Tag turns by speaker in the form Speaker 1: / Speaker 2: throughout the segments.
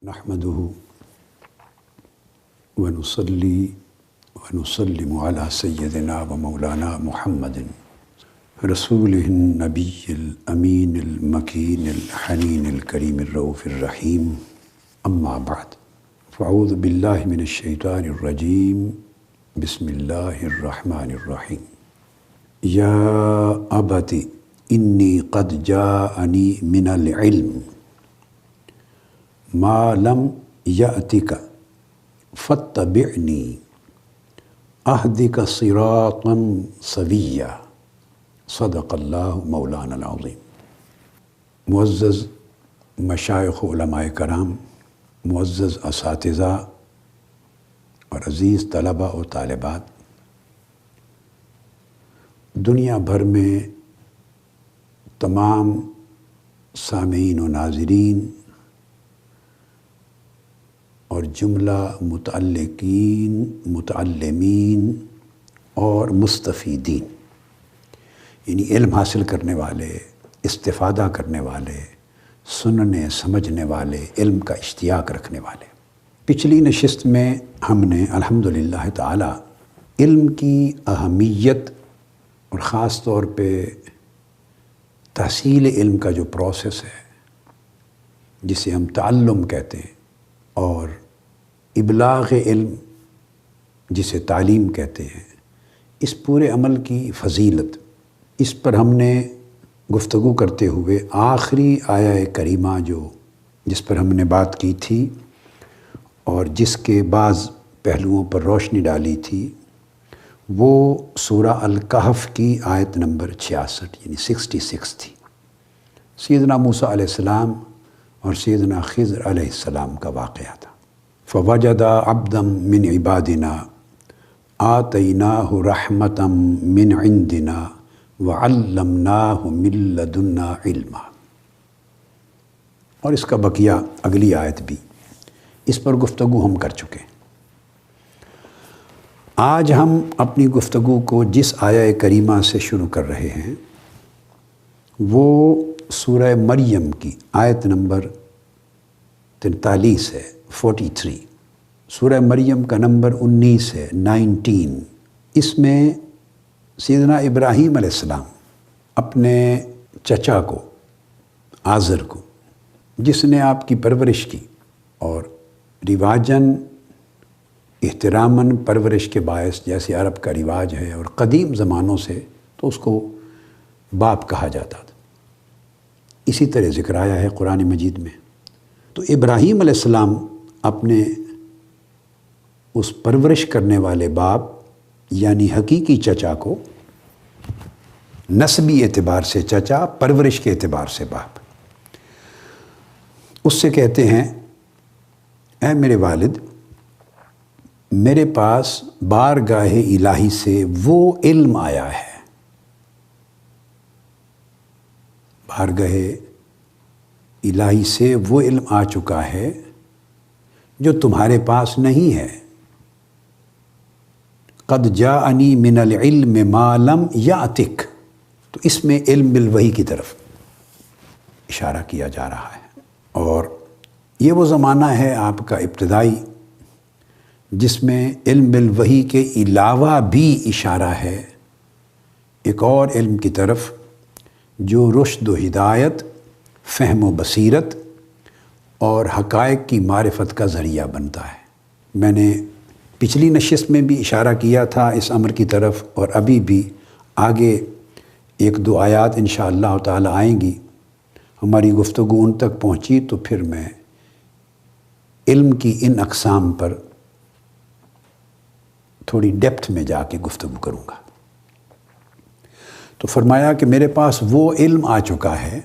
Speaker 1: نحمده ونصلي ونسلم على سيدنا ومولانا محمد رسوله النبي الأمين المكين الحنين الكريم الرؤوف الرحيم أما بعد فأعوذ بالله من الشيطان الرجيم بسم الله الرحمن الرحيم يا أبت إني قد جاءني من العلم ما لم يأتك فاتبعني أهدك صراطا سويا صدق اللہ مولانا العظیم۔ معزز مشائخ علماء کرام، معزز اساتذہ اور عزیز طلباء و طالبات، دنیا بھر میں تمام سامعین و ناظرین اور جملہ متعلقین، متعلمین اور مستفیدین، یعنی علم حاصل کرنے والے، استفادہ کرنے والے، سننے سمجھنے والے، علم کا اشتیاق رکھنے والے۔ پچھلی نشست میں ہم نے الحمدللہ تعالی علم کی اہمیت اور خاص طور پہ تحصیل علم کا جو پروسیس ہے، جسے ہم تعلم کہتے ہیں، اور ابلاغ علم جسے تعلیم کہتے ہیں، اس پورے عمل کی فضیلت، اس پر ہم نے گفتگو کرتے ہوئے آخری آیہ کریمہ جس پر ہم نے بات کی تھی اور جس کے بعض پہلوؤں پر روشنی ڈالی تھی، وہ سورہ الکہف کی آیت نمبر 66 یعنی 66 تھی۔ سیدنا موسیٰ علیہ السلام اور سیدنا خضر علیہ السلام کا واقعہ تھا۔ فَوَجَدَ عَبْدًا مِّنْ عِبَادِنَا آتَيْنَاهُ رَحْمَةً مِّنْ عِنْدِنَا وَعَلَّمْنَاهُ مِن لَّدُنَّا عِلْمًا۔ اور اس کا بقیہ اگلی آیت بھی، اس پر گفتگو ہم کر چکے ہیں۔ آج ہم اپنی گفتگو کو جس آیہ کریمہ سے شروع کر رہے ہیں وہ سورہ مریم کی آیت نمبر 43 ہے، 43۔ سورہ مریم کا نمبر 19 ہے، 19۔ اس میں سیدنا ابراہیم علیہ السلام اپنے چچا کو، آزر کو، جس نے آپ کی پرورش کی اور رواجاً احتراماً پرورش کے باعث، جیسے عرب کا رواج ہے اور قدیم زمانوں سے، تو اس کو باپ کہا جاتا تھا۔ اسی طرح ذکر آیا ہے قرآن مجید میں۔ تو ابراہیم علیہ السلام اپنے اس پرورش کرنے والے باپ یعنی حقیقی چچا کو، نسبی اعتبار سے چچا، پرورش کے اعتبار سے باپ، اس سے کہتے ہیں، اے میرے والد، میرے پاس بارگاہ الہی سے وہ علم آیا ہے، بارگاہ الہی سے وہ علم آ چکا ہے جو تمہارے پاس نہیں ہے۔ قد جاءنی من العلم ما لم یأتک، تو اس میں علم بالوحی کی طرف اشارہ کیا جا رہا ہے، اور یہ وہ زمانہ ہے آپ کا ابتدائی جس میں علم بالوحی کے علاوہ بھی اشارہ ہے ایک اور علم کی طرف جو رشد و ہدایت، فہم و بصیرت اور حقائق کی معرفت کا ذریعہ بنتا ہے۔ میں نے پچھلی نشست میں بھی اشارہ کیا تھا اس امر کی طرف، اور ابھی بھی آگے ایک دو آیات انشاءاللہ تعالی آئیں گی، ہماری گفتگو ان تک پہنچی تو پھر میں علم کی ان اقسام پر تھوڑی ڈیپتھ میں جا کے گفتگو کروں گا۔ تو فرمایا کہ میرے پاس وہ علم آ چکا ہے،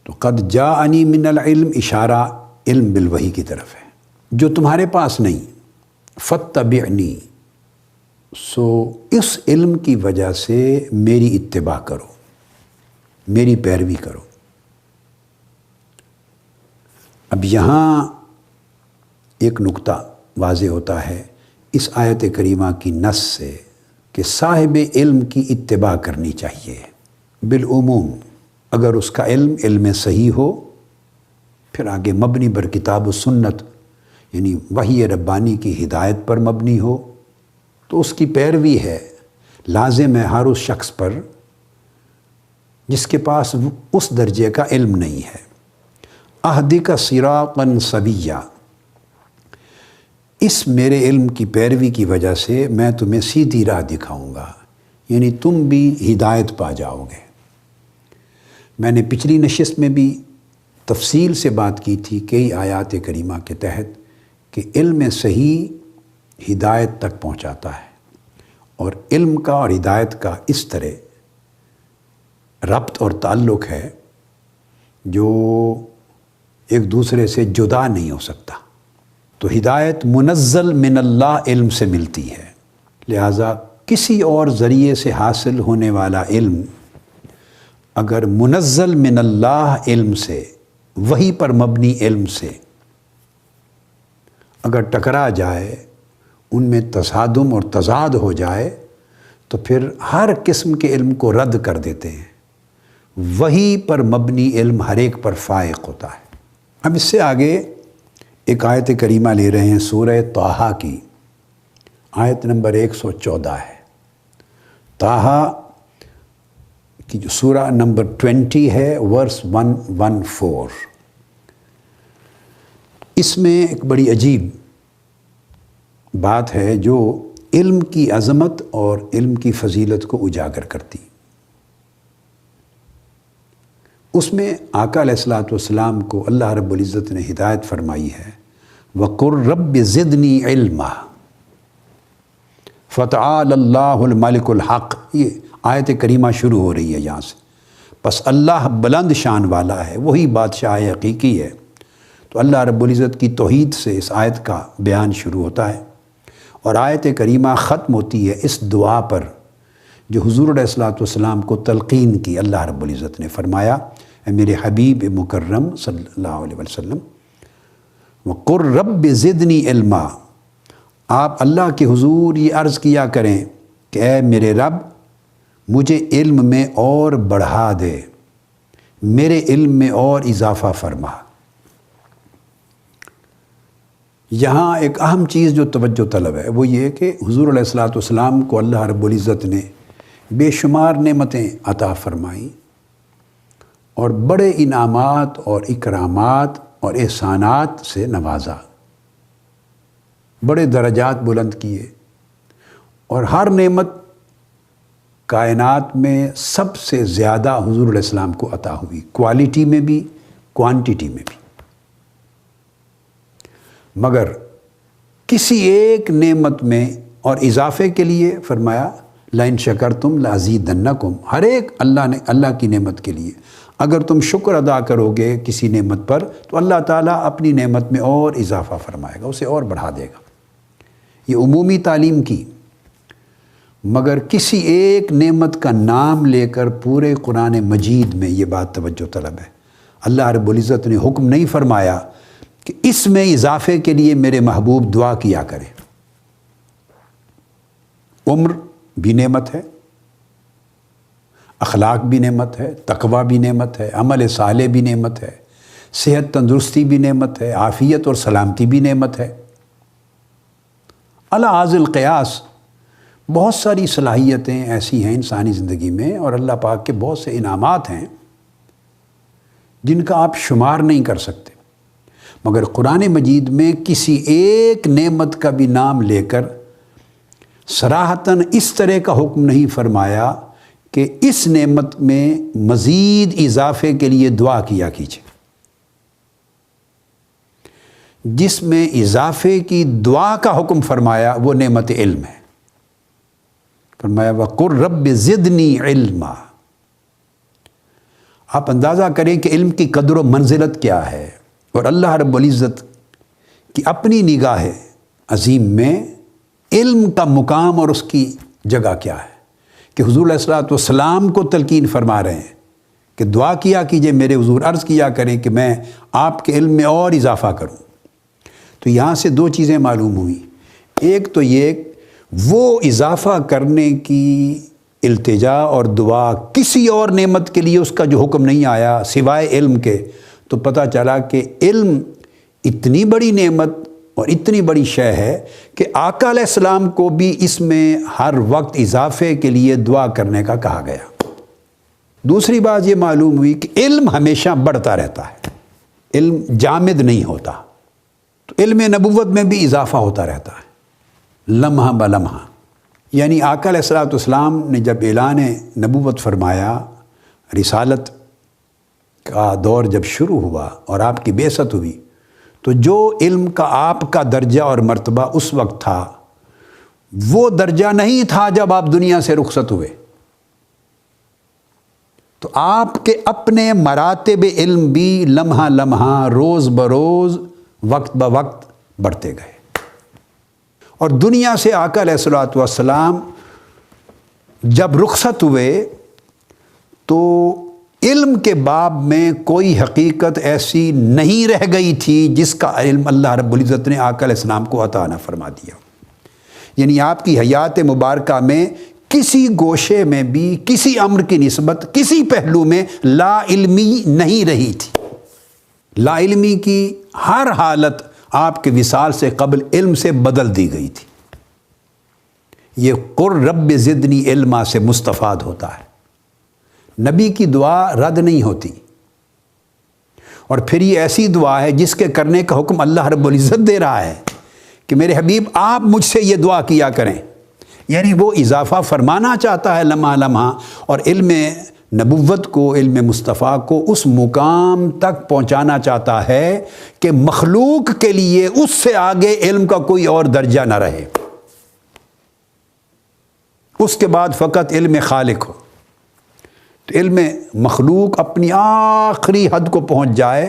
Speaker 1: تو قد جاءنی من العلم اشارہ علم بالوحی کی طرف ہے جو تمہارے پاس نہیں، فاتبعنی، سو اس علم کی وجہ سے میری اتباع کرو، میری پیروی کرو۔ اب یہاں ایک نقطہ واضح ہوتا ہے اس آیت کریمہ کی نص سے کہ صاحب علم کی اتباع کرنی چاہیے بالعموم، اگر اس کا علم صحیح ہو پھر آگے مبنی بر کتاب و سنت، یعنی وحی ربانی کی ہدایت پر مبنی ہو، تو اس کی پیروی ہے، لازم ہے ہر اس شخص پر جس کے پاس اس درجے کا علم نہیں ہے۔ اہدک صراطا سویا، اس میرے علم کی پیروی کی وجہ سے میں تمہیں سیدھی راہ دکھاؤں گا، یعنی تم بھی ہدایت پا جاؤ گے۔ میں نے پچھلی نشست میں بھی تفصیل سے بات کی تھی کئی آیات کریمہ کے تحت کہ علم صحیح ہدایت تک پہنچاتا ہے، اور علم کا اور ہدایت کا اس طرح ربط اور تعلق ہے جو ایک دوسرے سے جدا نہیں ہو سکتا۔ تو ہدایت منزل من اللہ علم سے ملتی ہے، لہٰذا کسی اور ذریعے سے حاصل ہونے والا علم اگر منزل من اللہ علم سے، وحی پر مبنی علم سے اگر ٹکرا جائے، ان میں تصادم اور تضاد ہو جائے، تو پھر ہر قسم کے علم کو رد کر دیتے ہیں۔ وحی پر مبنی علم ہر ایک پر فائق ہوتا ہے۔ اب اس سے آگے ایک آیت کریمہ لے رہے ہیں سورہ طٰہٰ کی، آیت نمبر 114 ہے۔ طٰہٰ کی جو سورہ نمبر 20 ہے، ورس 114۔ اس میں ایک بڑی عجیب بات ہے جو علم کی عظمت اور علم کی فضیلت کو اجاگر کرتی۔ اس میں آقا علیہ الصلوۃ والسلام کو اللہ رب العزت نے ہدایت فرمائی ہے، وَقُلْ رَبِّ زِدْنِي عِلْمًا فَتَعَالَى اللَّهُ الْمَلِكُ الْحَقُّ۔ یہ آیت کریمہ شروع ہو رہی ہے یہاں سے۔ بس اللہ بلند شان والا ہے، وہی بادشاہ حقیقی ہے۔ تو اللہ رب العزت کی توحید سے اس آیت کا بیان شروع ہوتا ہے، اور آیت کریمہ ختم ہوتی ہے اس دعا پر جو حضور علیہ الصلوۃ والسلام کو تلقین کی۔ اللہ رب العزت نے فرمایا، اے میرے حبیب مکرم صلی اللہ علیہ وسلم، وَقُلْ رَبِّ زِدْنِي عِلْمًا، آپ اللہ کے حضور یہ عرض کیا کریں کہ اے میرے رب مجھے علم میں اور بڑھا دے، میرے علم میں اور اضافہ فرما۔ یہاں ایک اہم چیز جو توجہ طلب ہے وہ یہ کہ حضور علیہ الصلوۃ والسلام کو اللہ رب العزت نے بے شمار نعمتیں عطا فرمائیں اور بڑے انعامات اور اکرامات اور احسانات سے نوازا، بڑے درجات بلند کیے، اور ہر نعمت کائنات میں سب سے زیادہ حضور علیہ السلام کو عطا ہوئی، کوالٹی میں بھی کوانٹیٹی میں بھی۔ مگر کسی ایک نعمت میں اور اضافے کے لیے فرمایا لَإِن شَكَرْتُمْ لَأَزِيدَنَّكُمْ، ہر ایک اللہ کی نعمت کے لیے اگر تم شکر ادا کرو گے کسی نعمت پر تو اللہ تعالیٰ اپنی نعمت میں اور اضافہ فرمائے گا، اسے اور بڑھا دے گا۔ یہ عمومی تعلیم کی، مگر کسی ایک نعمت کا نام لے کر پورے قرآن مجید میں یہ بات توجہ طلب ہے۔ اللہ رب العزت نے حکم نہیں فرمایا کہ اس میں اضافے کے لیے میرے محبوب دعا کیا کرے۔ عمر بھی نعمت ہے، اخلاق بھی نعمت ہے، تقوی بھی نعمت ہے، عمل صالح بھی نعمت ہے، صحت تندرستی بھی نعمت ہے، عافیت اور سلامتی بھی نعمت ہے۔ علی حاذ القیاس بہت ساری صلاحیتیں ایسی ہیں انسانی زندگی میں، اور اللہ پاک کے بہت سے انعامات ہیں جن کا آپ شمار نہیں کر سکتے، مگر قرآن مجید میں کسی ایک نعمت کا بھی نام لے کر صراحتاً اس طرح کا حکم نہیں فرمایا کہ اس نعمت میں مزید اضافے کے لیے دعا کیا کیجیے۔ جس میں اضافے کی دعا کا حکم فرمایا وہ نعمت علم ہے۔ فرمایا وَقُلْ رَبِّ زِدْنِي عِلْمًا۔ آپ اندازہ کریں کہ علم کی قدر و منزلت کیا ہے، اور اللہ رب العزت کی اپنی نگاہ عظیم میں علم کا مقام اور اس کی جگہ کیا ہے کہ حضور علیہ الصلوۃ والسلام کو تلقین فرما رہے ہیں کہ دعا کیا کیجئے، میرے حضور عرض کیا کریں کہ میں آپ کے علم میں اور اضافہ کروں۔ تو یہاں سے دو چیزیں معلوم ہوئیں، ایک تو یہ وہ اضافہ کرنے کی التجا اور دعا کسی اور نعمت کے لیے اس کا جو حکم نہیں آیا سوائے علم کے، تو پتہ چلا کہ علم اتنی بڑی نعمت اور اتنی بڑی شے ہے کہ آقا علیہ السلام کو بھی اس میں ہر وقت اضافے کے لیے دعا کرنے کا کہا گیا۔ دوسری بات یہ معلوم ہوئی کہ علم ہمیشہ بڑھتا رہتا ہے، علم جامد نہیں ہوتا، تو علم نبوت میں بھی اضافہ ہوتا رہتا ہے لمحہ بلمحہ۔ یعنی آقا علیہ السلام نے جب اعلان نبوت فرمایا، رسالت کا دور جب شروع ہوا اور آپ کی بعثت ہوئی، تو جو علم کا آپ کا درجہ اور مرتبہ اس وقت تھا وہ درجہ نہیں تھا جب آپ دنیا سے رخصت ہوئے۔ تو آپ کے اپنے مراتب علم بھی لمحہ لمحہ، روز بروز، وقت بوقت بڑھتے گئے، اور دنیا سے آقا علیہ السلام جب رخصت ہوئے تو علم کے باب میں کوئی حقیقت ایسی نہیں رہ گئی تھی جس کا علم اللہ رب العزت نے آقا علیہ السلام کو عطا نہ فرما دیا۔ یعنی آپ کی حیات مبارکہ میں کسی گوشے میں بھی کسی امر کی نسبت کسی پہلو میں لا علمی نہیں رہی تھی۔ لا علمی کی ہر حالت آپ کے وصال سے قبل علم سے بدل دی گئی تھی۔ یہ قر رب زدنی علما سے مستفاد ہوتا ہے۔ نبی کی دعا رد نہیں ہوتی، اور پھر یہ ایسی دعا ہے جس کے کرنے کا حکم اللہ رب العزت دے رہا ہے کہ میرے حبیب آپ مجھ سے یہ دعا کیا کریں۔ یعنی وہ اضافہ فرمانا چاہتا ہے لمحہ لمحہ، اور علم نبوت کو، علم مصطفیٰ کو اس مقام تک پہنچانا چاہتا ہے کہ مخلوق کے لیے اس سے آگے علم کا کوئی اور درجہ نہ رہے، اس کے بعد فقط علم خالق ہو۔ تو علم مخلوق اپنی آخری حد کو پہنچ جائے،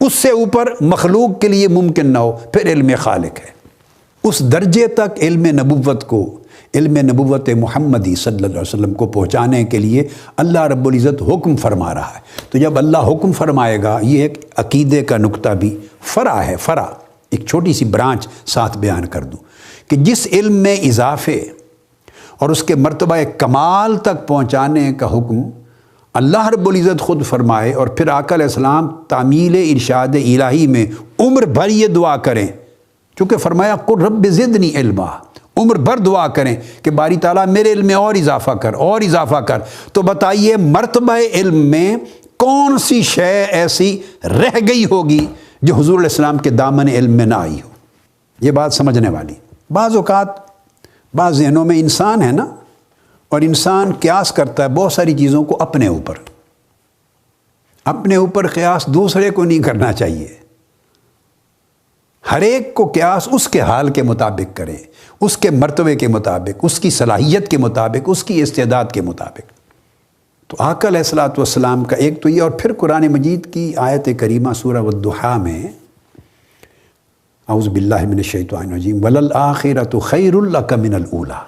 Speaker 1: اس سے اوپر مخلوق کے لیے ممکن نہ ہو، پھر علم خالق ہے۔ اس درجے تک علم نبوت کو، علم نبوت محمدی صلی اللہ علیہ وسلم کو پہنچانے کے لیے اللہ رب العزت حکم فرما رہا ہے۔ تو جب اللہ حکم فرمائے گا، یہ ایک عقیدے کا نقطہ بھی فرع ہے، فرع ایک چھوٹی سی برانچ ساتھ بیان کر دوں کہ جس علم میں اضافے اور اس کے مرتبہ کمال تک پہنچانے کا حکم اللہ رب العزت خود فرمائے، اور پھر آقا علیہ السلام تعمیل ارشاد الہی میں عمر بھر یہ دعا کریں، چونکہ فرمایا قل رب زدنی علما، عمر بھر دعا کریں کہ باری تعالیٰ میرے علم میں اور اضافہ کر، اور اضافہ کر۔ تو بتائیے مرتبہ علم میں کون سی شے ایسی رہ گئی ہوگی جو حضور علیہ السلام کے دامن علم میں نہ آئی ہو؟ یہ بات سمجھنے والی۔ بعض اوقات بعض ذہنوں میں انسان ہے نا، اور انسان قیاس کرتا ہے بہت ساری چیزوں کو اپنے اوپر، اپنے اوپر قیاس دوسرے کو نہیں کرنا چاہیے۔ ہر ایک کو قیاس اس کے حال کے مطابق کریں، اس کے مرتبے کے مطابق، اس کی صلاحیت کے مطابق، اس کی استعداد کے مطابق۔ تو آقا علیہ السلام کا ایک تو یہ، اور پھر قرآن مجید کی آیت کریمہ سورہ والضحیٰ میں اعوذ باللہ من الشیطان الرجیم وَلَلْآخِرَةُ خَيْرٌ لَكَ مِنَ الْأُولَىٰ،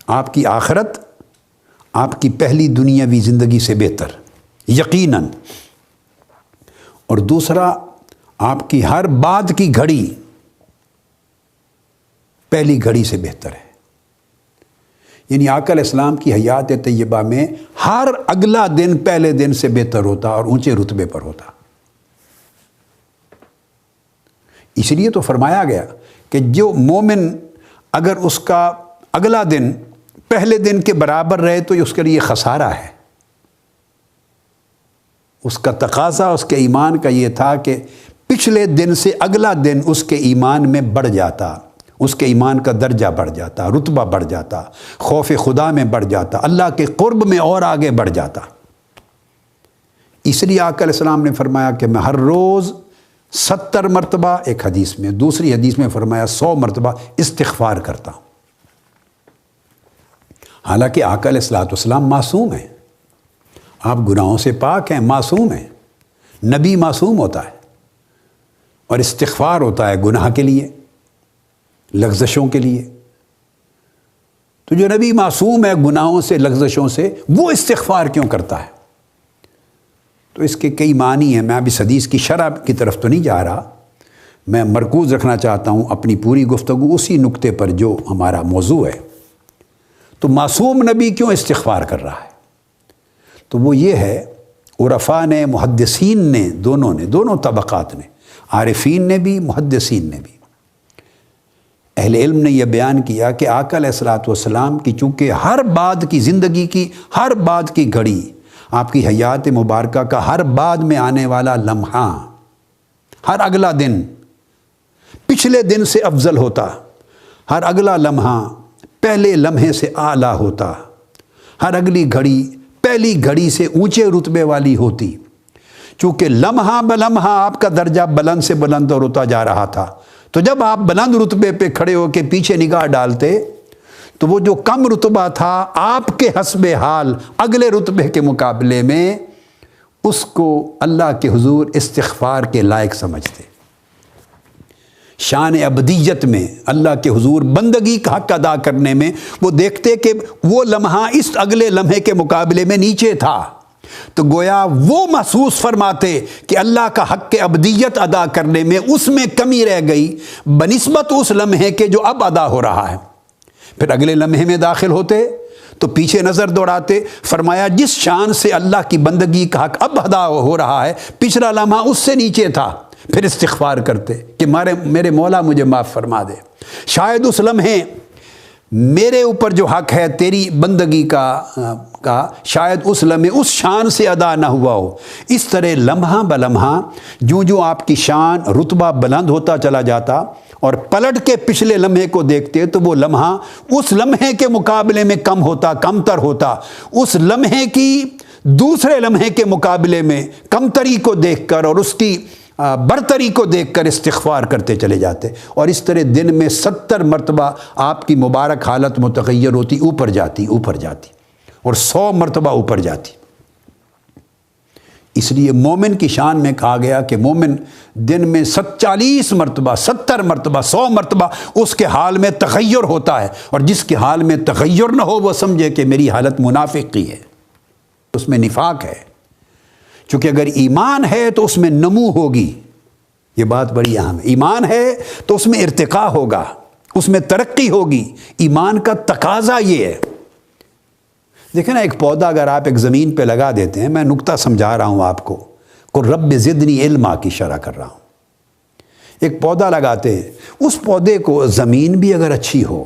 Speaker 1: آپ کی آخرت آپ کی پہلی دنیاوی زندگی سے بہتر یقیناً، اور دوسرا آپ کی ہر بعد کی گھڑی پہلی گھڑی سے بہتر ہے۔ یعنی آقا علیہ السلام کی حیات طیبہ میں ہر اگلا دن پہلے دن سے بہتر ہوتا اور اونچے رتبے پر ہوتا۔ اس لیے تو فرمایا گیا کہ جو مومن اگر اس کا اگلا دن پہلے دن کے برابر رہے تو اس کے لیے خسارہ ہے۔ اس کا تقاضا اس کے ایمان کا یہ تھا کہ پچھلے دن سے اگلا دن اس کے ایمان میں بڑھ جاتا، اس کے ایمان کا درجہ بڑھ جاتا، رتبہ بڑھ جاتا، خوف خدا میں بڑھ جاتا، اللہ کے قرب میں اور آگے بڑھ جاتا۔ اس لیے آقا علیہ السلام نے فرمایا کہ میں ہر روز 70 مرتبہ، ایک حدیث میں، دوسری حدیث میں فرمایا 100 مرتبہ استغفار کرتا ہوں۔ حالانکہ آقا علیہ السلام معصوم ہیں، آپ گناہوں سے پاک ہیں، معصوم ہیں۔ نبی معصوم ہوتا ہے، اور استغفار ہوتا ہے گناہ کے لیے، لغزشوں کے لیے۔ تو جو نبی معصوم ہے گناہوں سے، لغزشوں سے، وہ استغفار کیوں کرتا ہے؟ تو اس کے کئی معنی ہیں۔ میں اب اس حدیث کی شرح کی طرف تو نہیں جا رہا، میں مرکوز رکھنا چاہتا ہوں اپنی پوری گفتگو اسی نقطے پر جو ہمارا موضوع ہے۔ تو معصوم نبی کیوں استغفار کر رہا ہے؟ تو وہ یہ ہے، عرفاء نے، محدثین نے، دونوں طبقات نے، عارفین نے بھی، محدثین نے بھی، اہل علم نے یہ بیان کیا کہ آقا علیہ الصلوۃ والسلام کی چونکہ ہر بعد کی زندگی کی ہر بعد کی گھڑی، آپ کی حیات مبارکہ کا ہر بعد میں آنے والا لمحہ، ہر اگلا دن پچھلے دن سے افضل ہوتا، ہر اگلا لمحہ پہلے لمحے سے اعلیٰ ہوتا، ہر اگلی گھڑی پہلی گھڑی سے اونچے رتبے والی ہوتی، چونکہ لمحہ بلمحہ آپ کا درجہ بلند سے بلند ہوتا جا رہا تھا۔ تو جب آپ بلند رتبے پہ کھڑے ہو کے پیچھے نگاہ ڈالتے تو وہ جو کم رتبہ تھا آپ کے حسب حال اگلے رتبے کے مقابلے میں، اس کو اللہ کے حضور استغفار کے لائق سمجھتے۔ شان ابدیت میں اللہ کے حضور بندگی کا حق ادا کرنے میں وہ دیکھتے کہ وہ لمحہ اس اگلے لمحے کے مقابلے میں نیچے تھا، تو گویا وہ محسوس فرماتے کہ اللہ کا حق ابدیت ادا کرنے میں اس میں کمی رہ گئی بنسبت اس لمحے کے جو اب ادا ہو رہا ہے۔ پھر اگلے لمحے میں داخل ہوتے تو پیچھے نظر دوڑاتے، فرمایا جس شان سے اللہ کی بندگی کا حق اب ادا ہو رہا ہے پچھلا لمحہ اس سے نیچے تھا، پھر استغفار کرتے کہ میرے مولا مجھے معاف فرما دے، شاید اس لمحے میرے اوپر جو حق ہے تیری بندگی کا شاید اس لمحے اس شان سے ادا نہ ہوا ہو۔ اس طرح لمحہ بلمحہ جو آپ کی شان رتبہ بلند ہوتا چلا جاتا اور پلٹ کے پچھلے لمحے کو دیکھتے تو وہ لمحہ اس لمحے کے مقابلے میں کم ہوتا، کم تر ہوتا، اس لمحے کی دوسرے لمحے کے مقابلے میں کمتری کو دیکھ کر اور اس کی برتری کو دیکھ کر استغفار کرتے چلے جاتے، اور اس طرح دن میں 70 مرتبہ آپ کی مبارک حالت متغیر ہوتی، اوپر جاتی اور 100 مرتبہ اوپر جاتی۔ اس لیے مومن کی شان میں کہا گیا کہ مومن دن میں 40 مرتبہ، 70 مرتبہ، 100 مرتبہ اس کے حال میں تغیر ہوتا ہے، اور جس کے حال میں تغیر نہ ہو وہ سمجھے کہ میری حالت منافق کی ہے، اس میں نفاق ہے۔ چونکہ اگر ایمان ہے تو اس میں نمو ہوگی، یہ بات بڑی اہم ہے، ایمان ہے تو اس میں ارتقاء ہوگا، اس میں ترقی ہوگی، ایمان کا تقاضا یہ ہے۔ دیکھیں نا، ایک پودا اگر آپ ایک زمین پہ لگا دیتے ہیں، میں نکتہ سمجھا رہا ہوں آپ کو رب زدنی علما کی شرح کر رہا ہوں، ایک پودا لگاتے ہیں، اس پودے کو زمین بھی اگر اچھی ہو،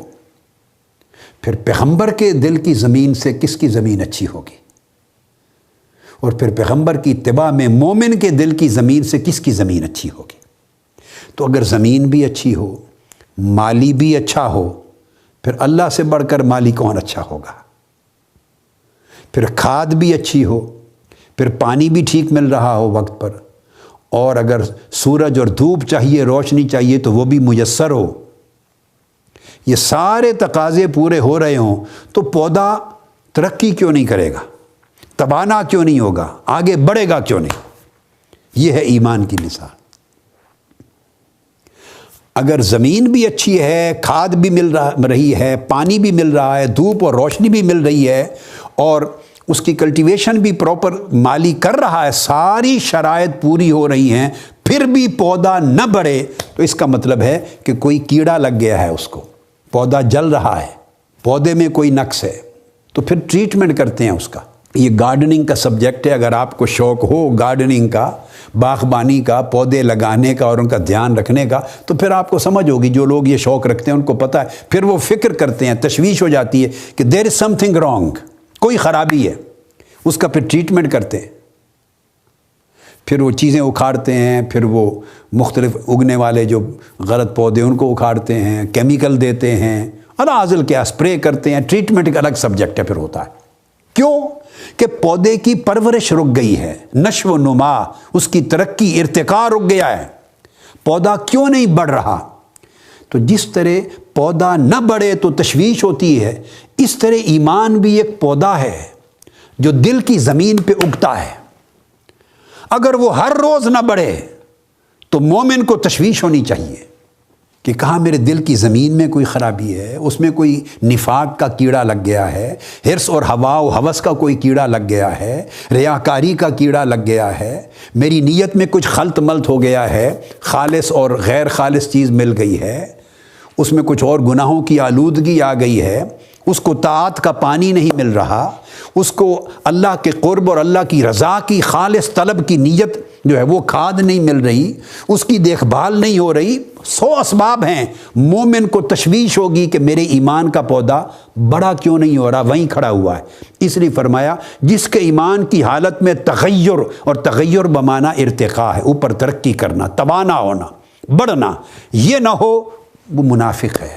Speaker 1: پھر پیغمبر کے دل کی زمین سے کس کی زمین اچھی ہوگی، اور پھر پیغمبر کی اتباع میں مومن کے دل کی زمین سے کس کی زمین اچھی ہوگی۔ تو اگر زمین بھی اچھی ہو، مالی بھی اچھا ہو، پھر اللہ سے بڑھ کر مالی کون اچھا ہوگا؟ پھر کھاد بھی اچھی ہو، پھر پانی بھی ٹھیک مل رہا ہو وقت پر، اور اگر سورج اور دھوپ چاہیے، روشنی چاہیے تو وہ بھی میسر ہو، یہ سارے تقاضے پورے ہو رہے ہوں، تو پودا ترقی کیوں نہیں کرے گا، تبانا کیوں نہیں ہوگا، آگے بڑھے گا کیوں نہیں؟ یہ ہے ایمان کی مثال۔ اگر زمین بھی اچھی ہے، کھاد بھی مل رہی ہے، پانی بھی مل رہا ہے، دھوپ اور روشنی بھی مل رہی ہے، اور اس کی کلٹیویشن بھی پراپر مالی کر رہا ہے، ساری شرائط پوری ہو رہی ہیں، پھر بھی پودا نہ بڑھے، تو اس کا مطلب ہے کہ کوئی کیڑا لگ گیا ہے، اس کو پودا جل رہا ہے، پودے میں کوئی نقص ہے، تو پھر ٹریٹمنٹ کرتے ہیں اس کا۔ یہ گارڈننگ کا سبجیکٹ ہے، اگر آپ کو شوق ہو گارڈننگ کا، باغبانی کا، پودے لگانے کا اور ان کا دھیان رکھنے کا، تو پھر آپ کو سمجھ ہوگی، جو لوگ یہ شوق رکھتے ہیں ان کو پتہ ہے، پھر وہ فکر کرتے ہیں، تشویش ہو جاتی ہے کہ دیر از سم تھنگ رانگ، کوئی خرابی ہے، اس کا پھر ٹریٹمنٹ کرتے ہیں، پھر وہ چیزیں اکھاڑتے ہیں، پھر وہ مختلف اگنے والے جو غلط پودے ان کو اکھاڑتے ہیں، کیمیکل دیتے ہیں، العاذل کیا اسپرے کرتے ہیں، ٹریٹمنٹ کا الگ سبجیکٹ ہے پھر ہوتا ہے۔ کیوں؟ کہ پودے کی پرورش رک گئی ہے، نشو و نما، اس کی ترقی، ارتقاء رک گیا ہے، پودا کیوں نہیں بڑھ رہا؟ تو جس طرح پودا نہ بڑھے تو تشویش ہوتی ہے، اس طرح ایمان بھی ایک پودا ہے جو دل کی زمین پہ اگتا ہے، اگر وہ ہر روز نہ بڑھے تو مومن کو تشویش ہونی چاہیے کہ کہاں میرے دل کی زمین میں کوئی خرابی ہے، اس میں کوئی نفاق کا کیڑا لگ گیا ہے، حرص اور ہوا و ہوس کا کوئی کیڑا لگ گیا ہے، ریاکاری کا کیڑا لگ گیا ہے، میری نیت میں کچھ خلط ملط ہو گیا ہے، خالص اور غیر خالص چیز مل گئی ہے، اس میں کچھ اور گناہوں کی آلودگی آ گئی ہے، اس کو طاعت کا پانی نہیں مل رہا، اس کو اللہ کے قرب اور اللہ کی رضا کی خالص طلب کی نیت جو ہے وہ کھاد نہیں مل رہی، اس کی دیکھ بھال نہیں ہو رہی، 100 اسباب ہیں، مومن کو تشویش ہوگی کہ میرے ایمان کا پودا بڑا کیوں نہیں ہو رہا، وہیں کھڑا ہوا ہے۔ اس لیے فرمایا جس کے ایمان کی حالت میں تغیر، اور تغیر بمعنی ارتقاء ہے، اوپر ترقی کرنا، توانا ہونا، بڑھنا، یہ نہ ہو وہ منافق ہے۔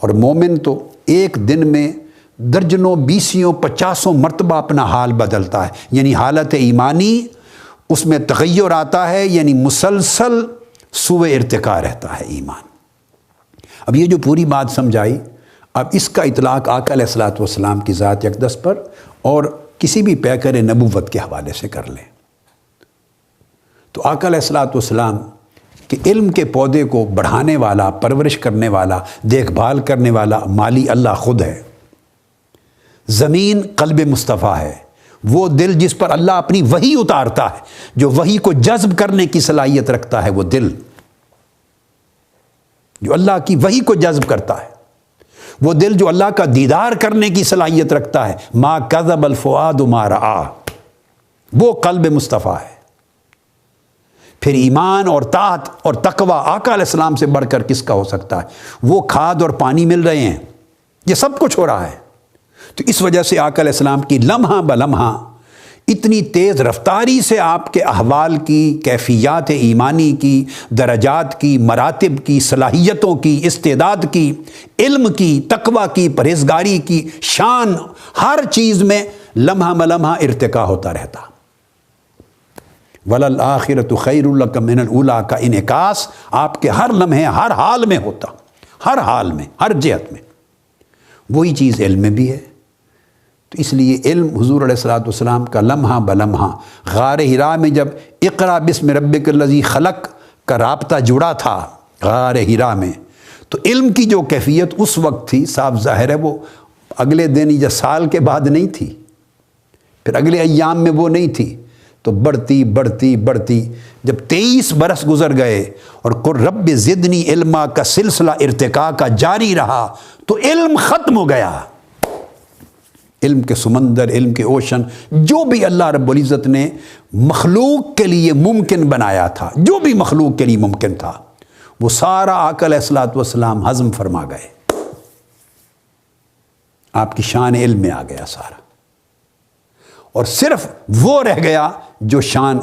Speaker 1: اور مومن تو ایک دن میں درجنوں، 20، 50 مرتبہ اپنا حال بدلتا ہے، یعنی حالت ایمانی اس میں تغیر آتا ہے، یعنی مسلسل سوء ارتقاء رہتا ہے ایمان۔ اب یہ جو پوری بات سمجھائی، اب اس کا اطلاق آقا علیہ الصلوۃ والسلام کی ذات اقدس پر اور کسی بھی پیکر نبوت کے حوالے سے کر لیں تو آقا علیہ الصلوۃ والسلام کہ علم کے پودے کو بڑھانے والا، پرورش کرنے والا، دیکھ بھال کرنے والا مالی اللہ خود ہے۔ زمین قلب مصطفیٰ ہے، وہ دل جس پر اللہ اپنی وحی اتارتا ہے، جو وحی کو جذب کرنے کی صلاحیت رکھتا ہے، وہ دل جو اللہ کی وحی کو جذب کرتا ہے، وہ دل جو اللہ کا دیدار کرنے کی صلاحیت رکھتا ہے، ما کذب الفؤاد ما رآ، وہ قلب مصطفیٰ ہے۔ پھر ایمان اور طاعت اور تقوی آقا علیہ السلام سے بڑھ کر کس کا ہو سکتا ہے؟ وہ کھاد اور پانی مل رہے ہیں، یہ سب کچھ ہو رہا ہے۔ تو اس وجہ سے آقا علیہ السلام کی لمحہ بلمحہ اتنی تیز رفتاری سے آپ کے احوال کی، کیفیات ایمانی کی، درجات کی، مراتب کی، صلاحیتوں کی، استعداد کی، علم کی، تقوی کی، پرہیزگاری کی، شان، ہر چیز میں لمحہ بلمحہ ارتقاء ہوتا رہتا۔ وَلَلْآخِرَةُ خَيْرٌ لَكَ مِنَ الْأُولَىٰ کا انعکاس آپ کے ہر لمحے، ہر حال میں ہوتا، ہر حال میں، ہر جہت میں۔ وہی چیز علم میں بھی ہے۔ تو اس لیے علم حضور علیہ الصلوۃ والسلام کا لمحہ بلمحہ، غار حرا میں جب اقرا بسم ربک الذی خلق کا رابطہ جڑا تھا غار حرا میں، تو علم کی جو کیفیت اس وقت تھی، صاف ظاہر ہے وہ اگلے دن یا سال کے بعد نہیں تھی، پھر اگلے ایام میں وہ نہیں تھی، تو بڑھتی بڑھتی بڑھتی جب 23 برس گزر گئے اور قل رب زدنی علما کا سلسلہ ارتقاء کا جاری رہا، تو علم ختم ہو گیا۔ علم کے سمندر، علم کے اوشن، جو بھی اللہ رب العزت نے مخلوق کے لیے ممکن بنایا تھا، جو بھی مخلوق کے لیے ممکن تھا، وہ سارا آقا علیہ الصلوۃ والسلام ہضم فرما گئے۔ آپ کی شان علم میں آ گیا سارا، اور صرف وہ رہ گیا جو شان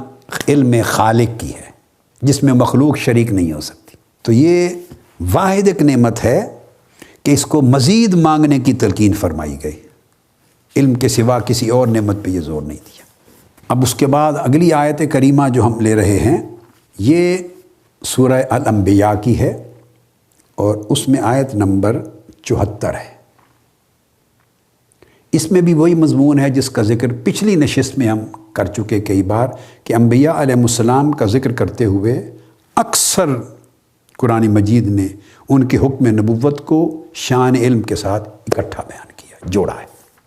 Speaker 1: علم خالق کی ہے، جس میں مخلوق شریک نہیں ہو سکتی۔ تو یہ واحد ایک نعمت ہے کہ اس کو مزید مانگنے کی تلقین فرمائی گئی، علم کے سوا کسی اور نعمت پہ یہ زور نہیں دیا۔ اب اس کے بعد اگلی آیت کریمہ جو ہم لے رہے ہیں، یہ سورہ الانبیاء کی ہے، اور اس میں آیت نمبر 74 ہے۔ اس میں بھی وہی مضمون ہے جس کا ذکر پچھلی نشست میں ہم کر چکے کئی بار، کہ انبیاء علیہ السلام کا ذکر کرتے ہوئے اکثر قرآن مجید نے ان کے حکم نبوت کو شان علم کے ساتھ اکٹھا بیان کیا، جوڑا ہے۔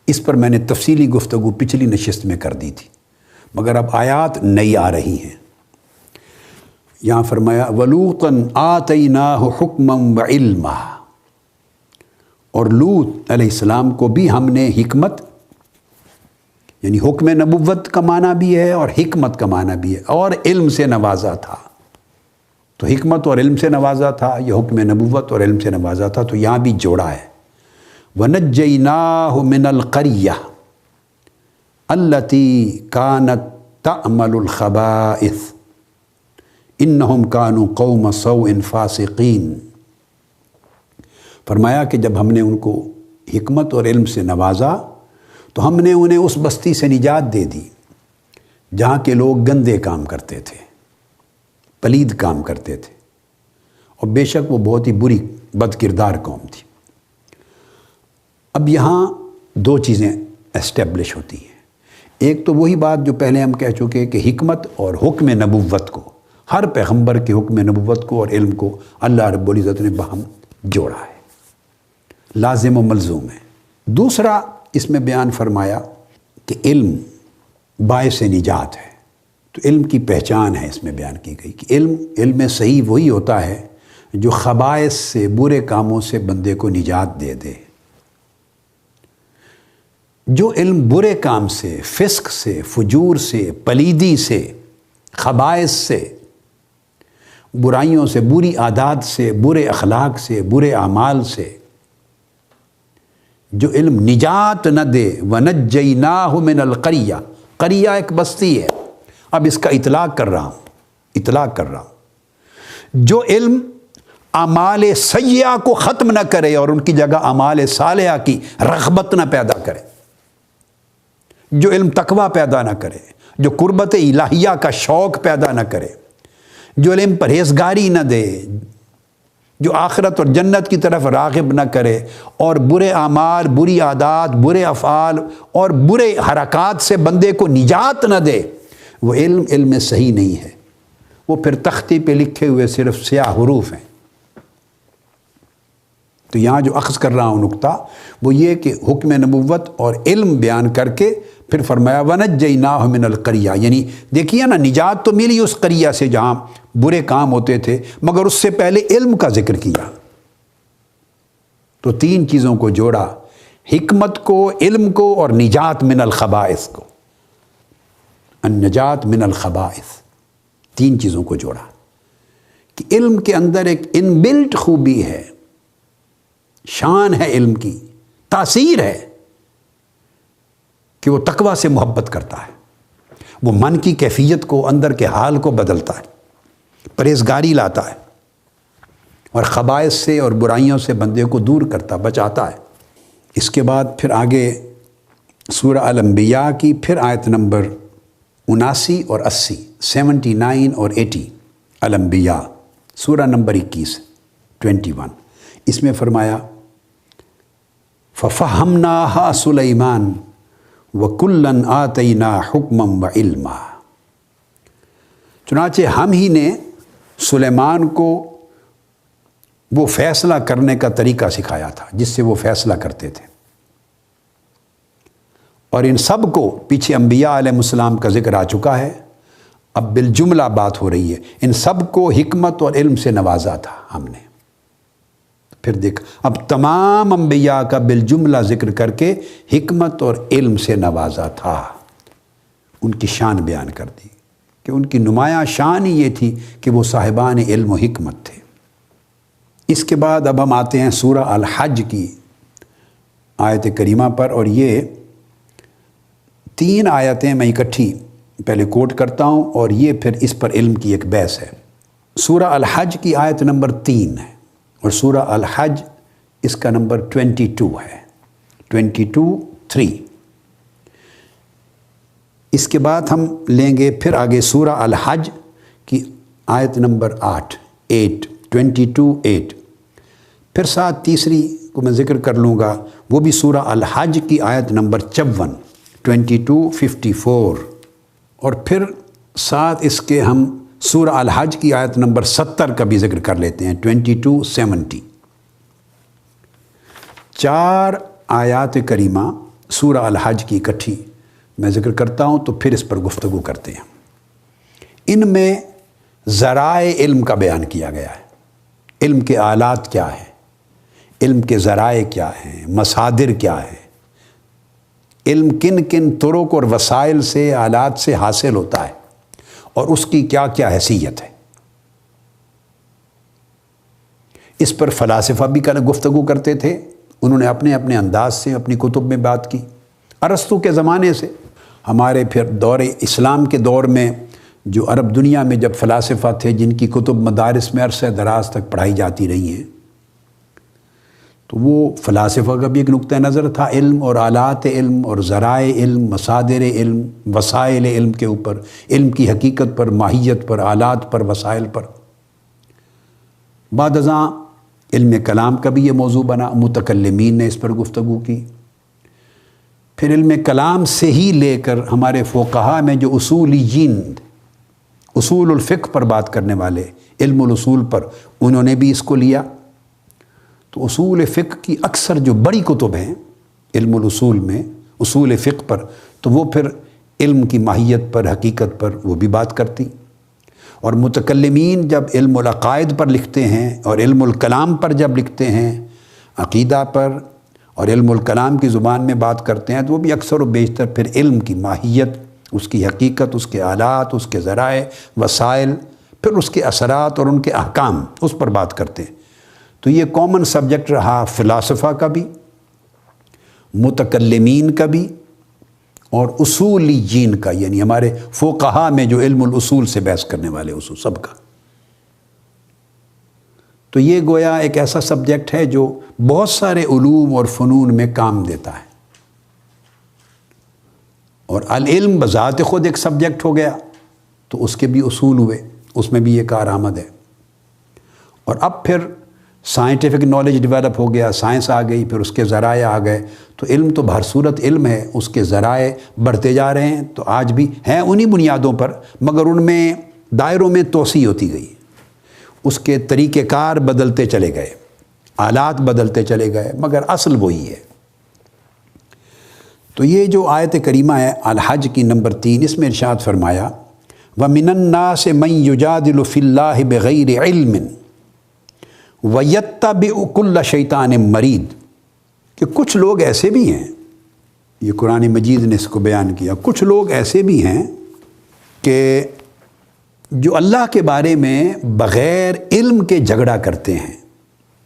Speaker 1: اس پر میں نے تفصیلی گفتگو پچھلی نشست میں کر دی تھی، مگر اب آیات نئی آ رہی ہیں۔ یہاں فرمایا وَلُوطًا آتَيْنَاهُ حُكْمًا وَعِلْمًا، اور لوط علیہ السلام کو بھی ہم نے حکمت، یعنی حکم نبوت کا معنی بھی ہے اور حکمت کا معنی بھی ہے، اور علم سے نوازا تھا۔ تو حکمت اور علم سے نوازا تھا، یہ حکم نبوت اور علم سے نوازا تھا، تو یہاں بھی جوڑا ہے۔ وَنَجَّيْنَاهُ مِنَ الْقَرْيَةِ الَّتِي كَانَتْ تَعْمَلُ الْخَبَائِثَ إِنَّهُمْ كَانُوا قَوْمَ سَوْءٍ فَاسِقِينَ۔ فرمایا کہ جب ہم نے ان کو حکمت اور علم سے نوازا تو ہم نے انہیں اس بستی سے نجات دے دی جہاں کے لوگ گندے کام کرتے تھے، پلید کام کرتے تھے، اور بے شک وہ بہت ہی بری بد کردار قوم تھی۔ اب یہاں دو چیزیں اسٹیبلش ہوتی ہیں۔ ایک تو وہی بات جو پہلے ہم کہہ چکے کہ حکمت اور حکم نبوت کو، ہر پیغمبر کے حکم نبوت کو اور علم کو اللہ رب العزت نے باہم جوڑا ہے، لازم و ملزوم ہے۔ دوسرا اس میں بیان فرمایا کہ علم باعث نجات ہے، تو علم کی پہچان ہے اس میں بیان کی گئی کہ علم صحیح وہی ہوتا ہے جو خبائث سے، برے کاموں سے بندے کو نجات دے دے۔ جو علم برے کام سے، فسق سے، فجور سے، پلیدی سے، خبائث سے، برائیوں سے، بری عادات سے، برے اخلاق سے، برے اعمال سے جو علم نجات نہ دے، وَنَجَّيْنَاهُ مِنَ الْقَرْيَةِ، قریہ ایک بستی ہے، اب اس کا اطلاق کر رہا ہوں، جو علم اعمال سیئہ کو ختم نہ کرے اور ان کی جگہ اعمال صالحہ کی رغبت نہ پیدا کرے، جو علم تقوی پیدا نہ کرے، جو قربت الہیہ کا شوق پیدا نہ کرے، جو علم پرہیزگاری نہ دے، جو آخرت اور جنت کی طرف راغب نہ کرے، اور برے اعمال، بری عادات، برے افعال اور برے حرکات سے بندے کو نجات نہ دے، وہ علم صحیح نہیں ہے، وہ پھر تختی پہ لکھے ہوئے صرف سیاہ حروف ہیں۔ تو یہاں جو اخذ کر رہا ہوں نقطہ وہ یہ کہ حکم نبوت اور علم بیان کر کے پھر فرمایا وَنَجَّيْنَاهُ مِنَ الْقَرْيَةِ، یعنی دیکھیے نا، نجات تو ملی اس قریہ سے جہاں برے کام ہوتے تھے، مگر اس سے پہلے علم کا ذکر کیا، تو تین چیزوں کو جوڑا، حکمت کو، علم کو، اور نجات من الخبائث کو، النجات من الخبائث، تین چیزوں کو جوڑا کہ علم کے اندر ایک ان بلٹ خوبی ہے، شان ہے علم کی، تاثیر ہے کہ وہ تقوی سے محبت کرتا ہے، وہ من کی کیفیت کو، اندر کے حال کو بدلتا ہے، پرہیزگاری لاتا ہے، اور خبائث سے اور برائیوں سے بندے کو دور کرتا، بچاتا ہے۔ اس کے بعد پھر آگے سورہ الانبیاء کی پھر آیت نمبر 79 اور 80، 79 اور 80، الانبیاء سورہ نمبر 21، 21، اس میں فرمایا فَفَهَّمْنَاهَا سُلَيْمَانَ وَكُلًّا آتَيْنَا حُكْمًا وَعِلْمًا، چنانچہ ہم ہی نے سلیمان کو وہ فیصلہ کرنے کا طریقہ سکھایا تھا جس سے وہ فیصلہ کرتے تھے، اور ان سب کو، پیچھے انبیاء علیہ السلام کا ذکر آ چکا ہے، اب بالجملہ بات ہو رہی ہے، ان سب کو حکمت اور علم سے نوازا تھا ہم نے۔ پھر دیکھ، اب تمام انبیاء کا بالجملہ ذکر کر کے حکمت اور علم سے نوازا تھا، ان کی شان بیان کر دی کہ ان کی نمایاں شان ہی یہ تھی کہ وہ صاحبان علم و حکمت تھے۔ اس کے بعد اب ہم آتے ہیں سورہ الحج کی آیت کریمہ پر، اور یہ 3 آیتیں میں اکٹھی پہلے کوٹ کرتا ہوں، اور یہ پھر اس پر علم کی ایک بحث ہے۔ سورہ الحج کی آیت نمبر 3 ہے، اور سورہ الحج اس کا نمبر 22 ہے، 22:3۔ اس کے بعد ہم لیں گے پھر آگے سورہ الحج کی آیت نمبر 8، 22:8، پھر ساتھ تیسری کو میں ذکر کر لوں گا، وہ بھی سورہ الحج کی آیت نمبر 54، 22:54، اور پھر ساتھ اس کے ہم سورہ الحج کی آیت نمبر 70 کا بھی ذکر کر لیتے ہیں، 22:70۔ 4 آیات کریمہ سورہ الحج کی اکٹھی میں ذکر کرتا ہوں، تو پھر اس پر گفتگو کرتے ہیں۔ ان میں ذرائع علم کا بیان کیا گیا ہے، علم کے آلات کیا ہیں، علم کے ذرائع کیا ہیں، مصادر کیا ہیں، علم کن کن طرق اور وسائل سے، آلات سے حاصل ہوتا ہے، اور اس کی کیا کیا حیثیت ہے۔ اس پر فلاسفہ بھی گفتگو کرتے تھے، انہوں نے اپنے اپنے انداز سے اپنی کتب میں بات کی۔ ارسطو کے زمانے سے ہمارے پھر دور اسلام کے دور میں جو عرب دنیا میں جب فلاسفہ تھے جن کی کتب مدارس میں عرصہ دراز تک پڑھائی جاتی رہی ہیں، تو وہ فلاسفہ کا بھی ایک نقطہ نظر تھا علم اور آلات علم اور ذرائع علم، مصادر علم، وسائل علم کے اوپر، علم کی حقیقت پر، ماہیت پر، آلات پر، وسائل پر۔ بعد ازاں علم کلام کا بھی یہ موضوع بنا، متکلمین نے اس پر گفتگو کی۔ پھر علم کلام سے ہی لے کر ہمارے فقہا میں جو اصولیین، اصول الفقہ پر بات کرنے والے، علم الاصول پر، انہوں نے بھی اس کو لیا۔ تو اصول فقہ کی اکثر جو بڑی کتب ہیں علم الاصول میں، اصول فقہ پر، تو وہ پھر علم کی ماہیت پر، حقیقت پر وہ بھی بات کرتی۔ اور متکلمین جب علم العقائد پر لکھتے ہیں اور علم الکلام پر جب لکھتے ہیں، عقیدہ پر اور علم الکلام کی زبان میں بات کرتے ہیں تو وہ بھی اکثر و بیشتر پھر علم کی ماہیت، اس کی حقیقت، اس کے آلات، اس کے ذرائع، وسائل، پھر اس کے اثرات اور ان کے احکام، اس پر بات کرتے ہیں۔ تو یہ کامن سبجیکٹ رہا فلاسفہ کا بھی، متکلمین کا بھی، اور اصولیین کا، یعنی ہمارے فقہا میں جو علم الاصول سے بحث کرنے والے اصول، سب کا۔ تو یہ گویا ایک ایسا سبجیکٹ ہے جو بہت سارے علوم اور فنون میں کام دیتا ہے، اور العلم بذات خود ایک سبجیکٹ ہو گیا تو اس کے بھی اصول ہوئے، اس میں بھی یہ کارآمد ہے۔ اور اب پھر سائنٹیفک نالج ڈیولپ ہو گیا، سائنس آ گئی، پھر اس کے ذرائع آ گئے، تو علم تو بہر صورت علم ہے، اس کے ذرائع بڑھتے جا رہے ہیں، تو آج بھی ہیں انہی بنیادوں پر، مگر ان میں دائروں میں توسیع ہوتی گئی، اس کے طریقہ کار بدلتے چلے گئے، آلات بدلتے چلے گئے، مگر اصل وہی ہے۔ تو یہ جو آیت کریمہ ہے الحج کی نمبر 3، اس میں ارشاد فرمایا وَمِنَ النَّاسِ مَن يُجَادِلُ فِي اللَّهِ بِغَيْرِ عِلْمٍ وَيَتَّبِعُ كُلَّ شَيْطَانٍ مَرِيدٍ، کہ کچھ لوگ ایسے بھی ہیں، یہ قرآن مجید نے اس کو بیان کیا، کچھ لوگ ایسے بھی ہیں کہ جو اللہ کے بارے میں بغیر علم کے جھگڑا کرتے ہیں،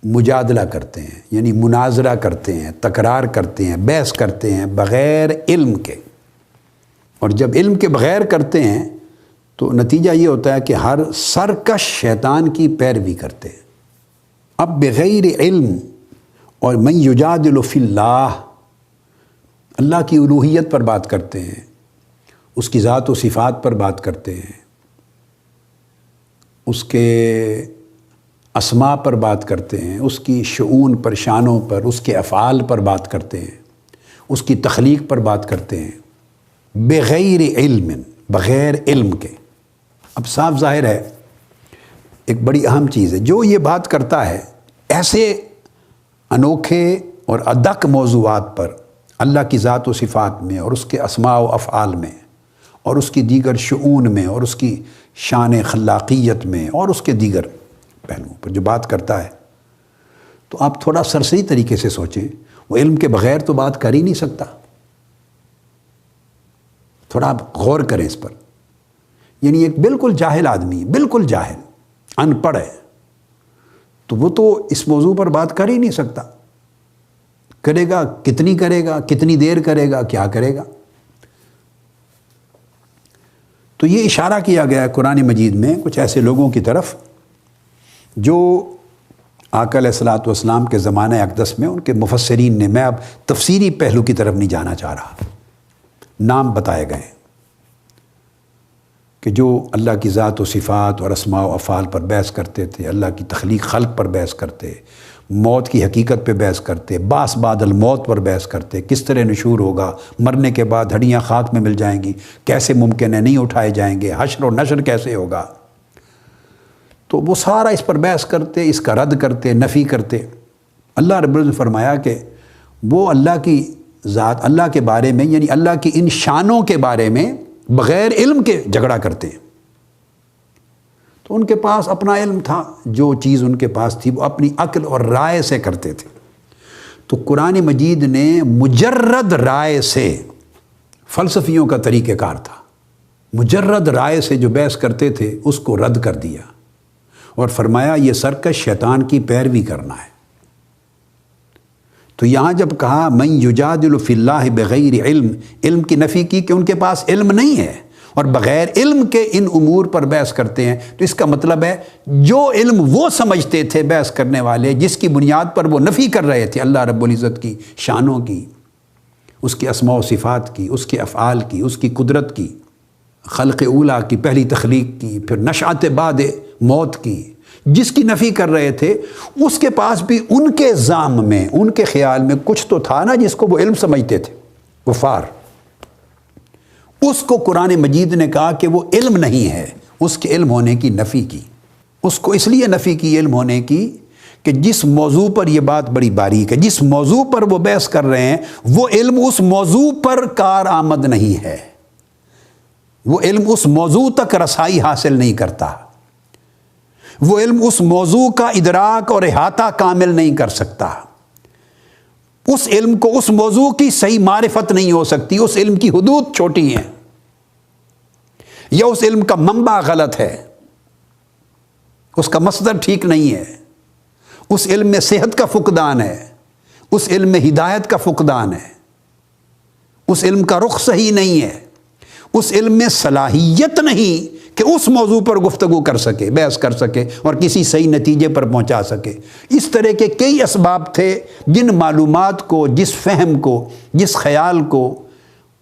Speaker 1: مجادلہ کرتے ہیں، یعنی مناظرہ کرتے ہیں، تکرار کرتے ہیں، بحث کرتے ہیں بغیر علم کے۔ اور جب علم کے بغیر کرتے ہیں تو نتیجہ یہ ہوتا ہے کہ ہر سرکش شیطان کی پیروی کرتے ہیں۔ اب بغیر علم اور من یجادل فی اللہ، اللہ کی الوہیت پر بات کرتے ہیں، اس کی ذات و صفات پر بات کرتے ہیں، اس کے اسماء پر بات کرتے ہیں، اس کی شؤون پر، شانوں پر، اس کے افعال پر بات کرتے ہیں، اس کی تخلیق پر بات کرتے ہیں، بغیر علم، بغیر علم کے۔ اب صاف ظاہر ہے ایک بڑی اہم چیز ہے، جو یہ بات کرتا ہے ایسے انوکھے اور ادق موضوعات پر، اللہ کی ذات و صفات میں اور اس کے اسماء و افعال میں اور اس کی دیگر شؤون میں اور اس کی شان خلاقیت میں اور اس کے دیگر پہلوؤں پر جو بات کرتا ہے، تو آپ تھوڑا سرسری طریقے سے سوچیں، وہ علم کے بغیر تو بات کر ہی نہیں سکتا۔ تھوڑا آپ غور کریں اس پر، یعنی ایک بالکل جاہل آدمی، بالکل جاہل، ان پڑھ ہے، تو وہ تو اس موضوع پر بات کر ہی نہیں سکتا۔ کرے گا کتنی، کرے گا کتنی دیر، کرے گا کیا کرے گا؟ تو یہ اشارہ کیا گیا ہے قرآن مجید میں کچھ ایسے لوگوں کی طرف جو آقا علیہ الصلوۃ والسلام کے زمانہ اقدس میں ان کے مفسرین نے، میں اب تفسیری پہلو کی طرف نہیں جانا چاہ رہا، نام بتائے گئے کہ جو اللہ کی ذات و صفات اور اسماء و افعال پر بحث کرتے تھے، اللہ کی تخلیق خلق پر بحث کرتے، موت کی حقیقت پہ بحث کرتے، باس بعد الموت پر بحث کرتے، کس طرح نشور ہوگا، مرنے کے بعد ہڈیاں خاک میں مل جائیں گی، کیسے ممکن ہے نہیں اٹھائے جائیں گے، حشر و نشر کیسے ہوگا، تو وہ سارا اس پر بحث کرتے، اس کا رد کرتے، نفی کرتے۔ اللہ رب العزت نے فرمایا کہ وہ اللہ کی ذات، اللہ کے بارے میں، یعنی اللہ کی ان شانوں کے بارے میں بغیر علم کے جھگڑا کرتے ہیں۔ تو ان کے پاس اپنا علم تھا، جو چیز ان کے پاس تھی وہ اپنی عقل اور رائے سے کرتے تھے۔ تو قرآن مجید نے مجرد رائے سے، فلسفیوں کا طریقہ کار تھا، مجرد رائے سے جو بحث کرتے تھے اس کو رد کر دیا اور فرمایا یہ سرکش شیطان کی پیروی کرنا ہے۔ تو یہاں جب کہا من یجادل فی اللہ بغیر علم، علم کی نفی کی کہ ان کے پاس علم نہیں ہے اور بغیر علم کے ان امور پر بحث کرتے ہیں، تو اس کا مطلب ہے جو علم وہ سمجھتے تھے بحث کرنے والے، جس کی بنیاد پر وہ نفی کر رہے تھے اللہ رب العزت کی شانوں کی، اس کے اسماء و صفات کی، اس کے افعال کی، اس کی قدرت کی، خلق اولا کی، پہلی تخلیق کی، پھر نشأت بعد موت کی، جس کی نفی کر رہے تھے، اس کے پاس بھی ان کے ذہن میں، ان کے خیال میں کچھ تو تھا نا جس کو وہ علم سمجھتے تھے، کفار۔ اس کو قرآن مجید نے کہا کہ وہ علم نہیں ہے، اس کے علم ہونے کی نفی کی۔ اس کو اس لیے نفی کی علم ہونے کی کہ جس موضوع پر یہ بات بڑی باریک ہے، جس موضوع پر وہ بحث کر رہے ہیں، وہ علم اس موضوع پر کارآمد نہیں ہے، وہ علم اس موضوع تک رسائی حاصل نہیں کرتا، وہ علم اس موضوع کا ادراک اور احاطہ کامل نہیں کر سکتا، اس علم کو اس موضوع کی صحیح معرفت نہیں ہو سکتی، اس علم کی حدود چھوٹی ہیں، یا اس علم کا منبع غلط ہے، اس کا مصدر ٹھیک نہیں ہے، اس علم میں صحت کا فقدان ہے، اس علم میں ہدایت کا فقدان ہے، اس علم کا رخ صحیح نہیں ہے، اس علم میں صلاحیت نہیں کہ اس موضوع پر گفتگو کر سکے، بحث کر سکے اور کسی صحیح نتیجے پر پہنچا سکے۔ اس طرح کے کئی اسباب تھے جن معلومات کو، جس فہم کو، جس خیال کو،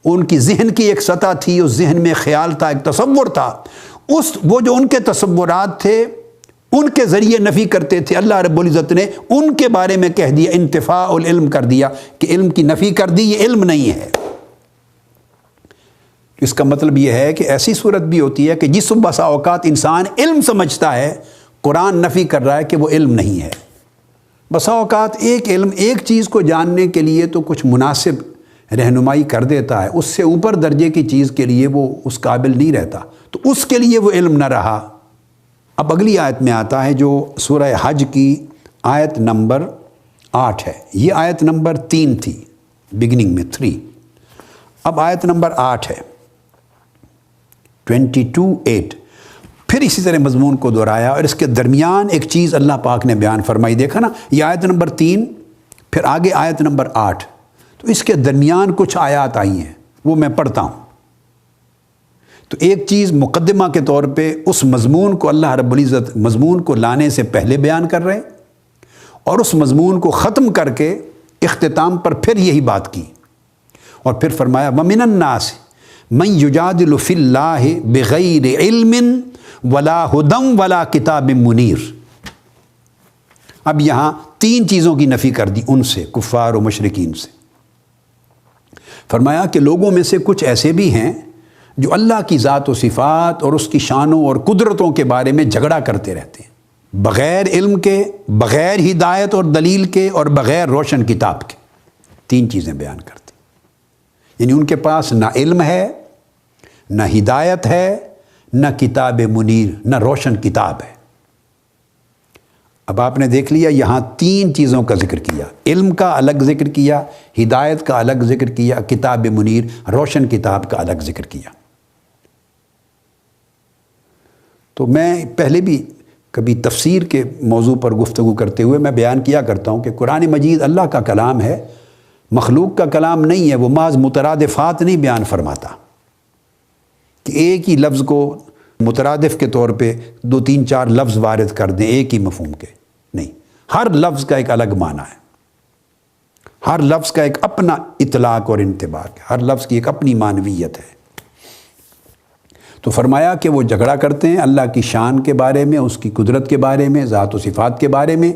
Speaker 1: ان کی ذہن کی ایک سطح تھی، اس ذہن میں خیال تھا، ایک تصور تھا، وہ جو ان کے تصورات تھے ان کے ذریعے نفی کرتے تھے، اللہ رب العزت نے ان کے بارے میں کہہ دیا، انتفاء العلم کر دیا کہ علم کی نفی کر دی، یہ علم نہیں ہے۔ اس کا مطلب یہ ہے کہ ایسی صورت بھی ہوتی ہے کہ جس بسا اوقات انسان علم سمجھتا ہے، قرآن نفی کر رہا ہے کہ وہ علم نہیں ہے۔ بسا اوقات ایک علم ایک چیز کو جاننے کے لیے تو کچھ مناسب رہنمائی کر دیتا ہے، اس سے اوپر درجے کی چیز کے لیے وہ اس قابل نہیں رہتا، تو اس کے لیے وہ علم نہ رہا۔ اب اگلی آیت میں آتا ہے جو سورہ حج کی آیت نمبر 8 ہے، یہ آیت نمبر 3 تھی بگننگ میں 3، اب آیت نمبر 8 ہے 22:8، پھر اسی طرح مضمون کو دہرایا اور اس کے درمیان ایک چیز اللہ پاک نے بیان فرمائی۔ دیکھا نا، یہ آیت نمبر 3 پھر آگے آیت نمبر 8، تو اس کے درمیان کچھ آیات آئی ہیں، وہ میں پڑھتا ہوں۔ تو ایک چیز مقدمہ کے طور پہ اس مضمون کو اللہ رب العزت مضمون کو لانے سے پہلے بیان کر رہے، اور اس مضمون کو ختم کر کے اختتام پر پھر یہی بات کی، اور پھر فرمایا وَمِنَ النَّاسِ مَن يُجَادِلُ فِي اللَّهِ بِغَيْرِ عِلْمٍ وَلَا هُدًى وَلَا كِتَابٍ مُنِيرٍ۔ اب یہاں 3 چیزوں کی نفی کر دی ان سے، کفار و مشرکین سے۔ فرمایا کہ لوگوں میں سے کچھ ایسے بھی ہیں جو اللہ کی ذات و صفات اور اس کی شانوں اور قدرتوں کے بارے میں جھگڑا کرتے رہتے ہیں، بغیر علم کے، بغیر ہدایت اور دلیل کے، اور بغیر روشن کتاب کے۔ 3 چیزیں بیان کرتے، یعنی ان کے پاس نہ علم ہے، نہ ہدایت ہے، نہ کتاب منیر، نہ روشن کتاب ہے۔ اب آپ نے دیکھ لیا یہاں 3 چیزوں کا ذکر کیا، علم کا الگ ذکر کیا، ہدایت کا الگ ذکر کیا، کتاب منیر روشن کتاب کا الگ ذکر کیا۔ تو میں پہلے بھی کبھی تفسیر کے موضوع پر گفتگو کرتے ہوئے میں بیان کیا کرتا ہوں کہ قرآن مجید اللہ کا کلام ہے، مخلوق کا کلام نہیں ہے۔ وہ محض مترادفات نہیں بیان فرماتا کہ ایک ہی لفظ کو مترادف کے طور پہ 2 3 4 لفظ وارد کر دیں ایک ہی مفہوم کے، نہیں، ہر لفظ کا ایک الگ معنی ہے، ہر لفظ کا ایک اپنا اطلاق اور انطباق ہے، ہر لفظ کی ایک اپنی معنویت ہے۔ تو فرمایا کہ وہ جھگڑا کرتے ہیں اللہ کی شان کے بارے میں، اس کی قدرت کے بارے میں، ذات و صفات کے بارے میں،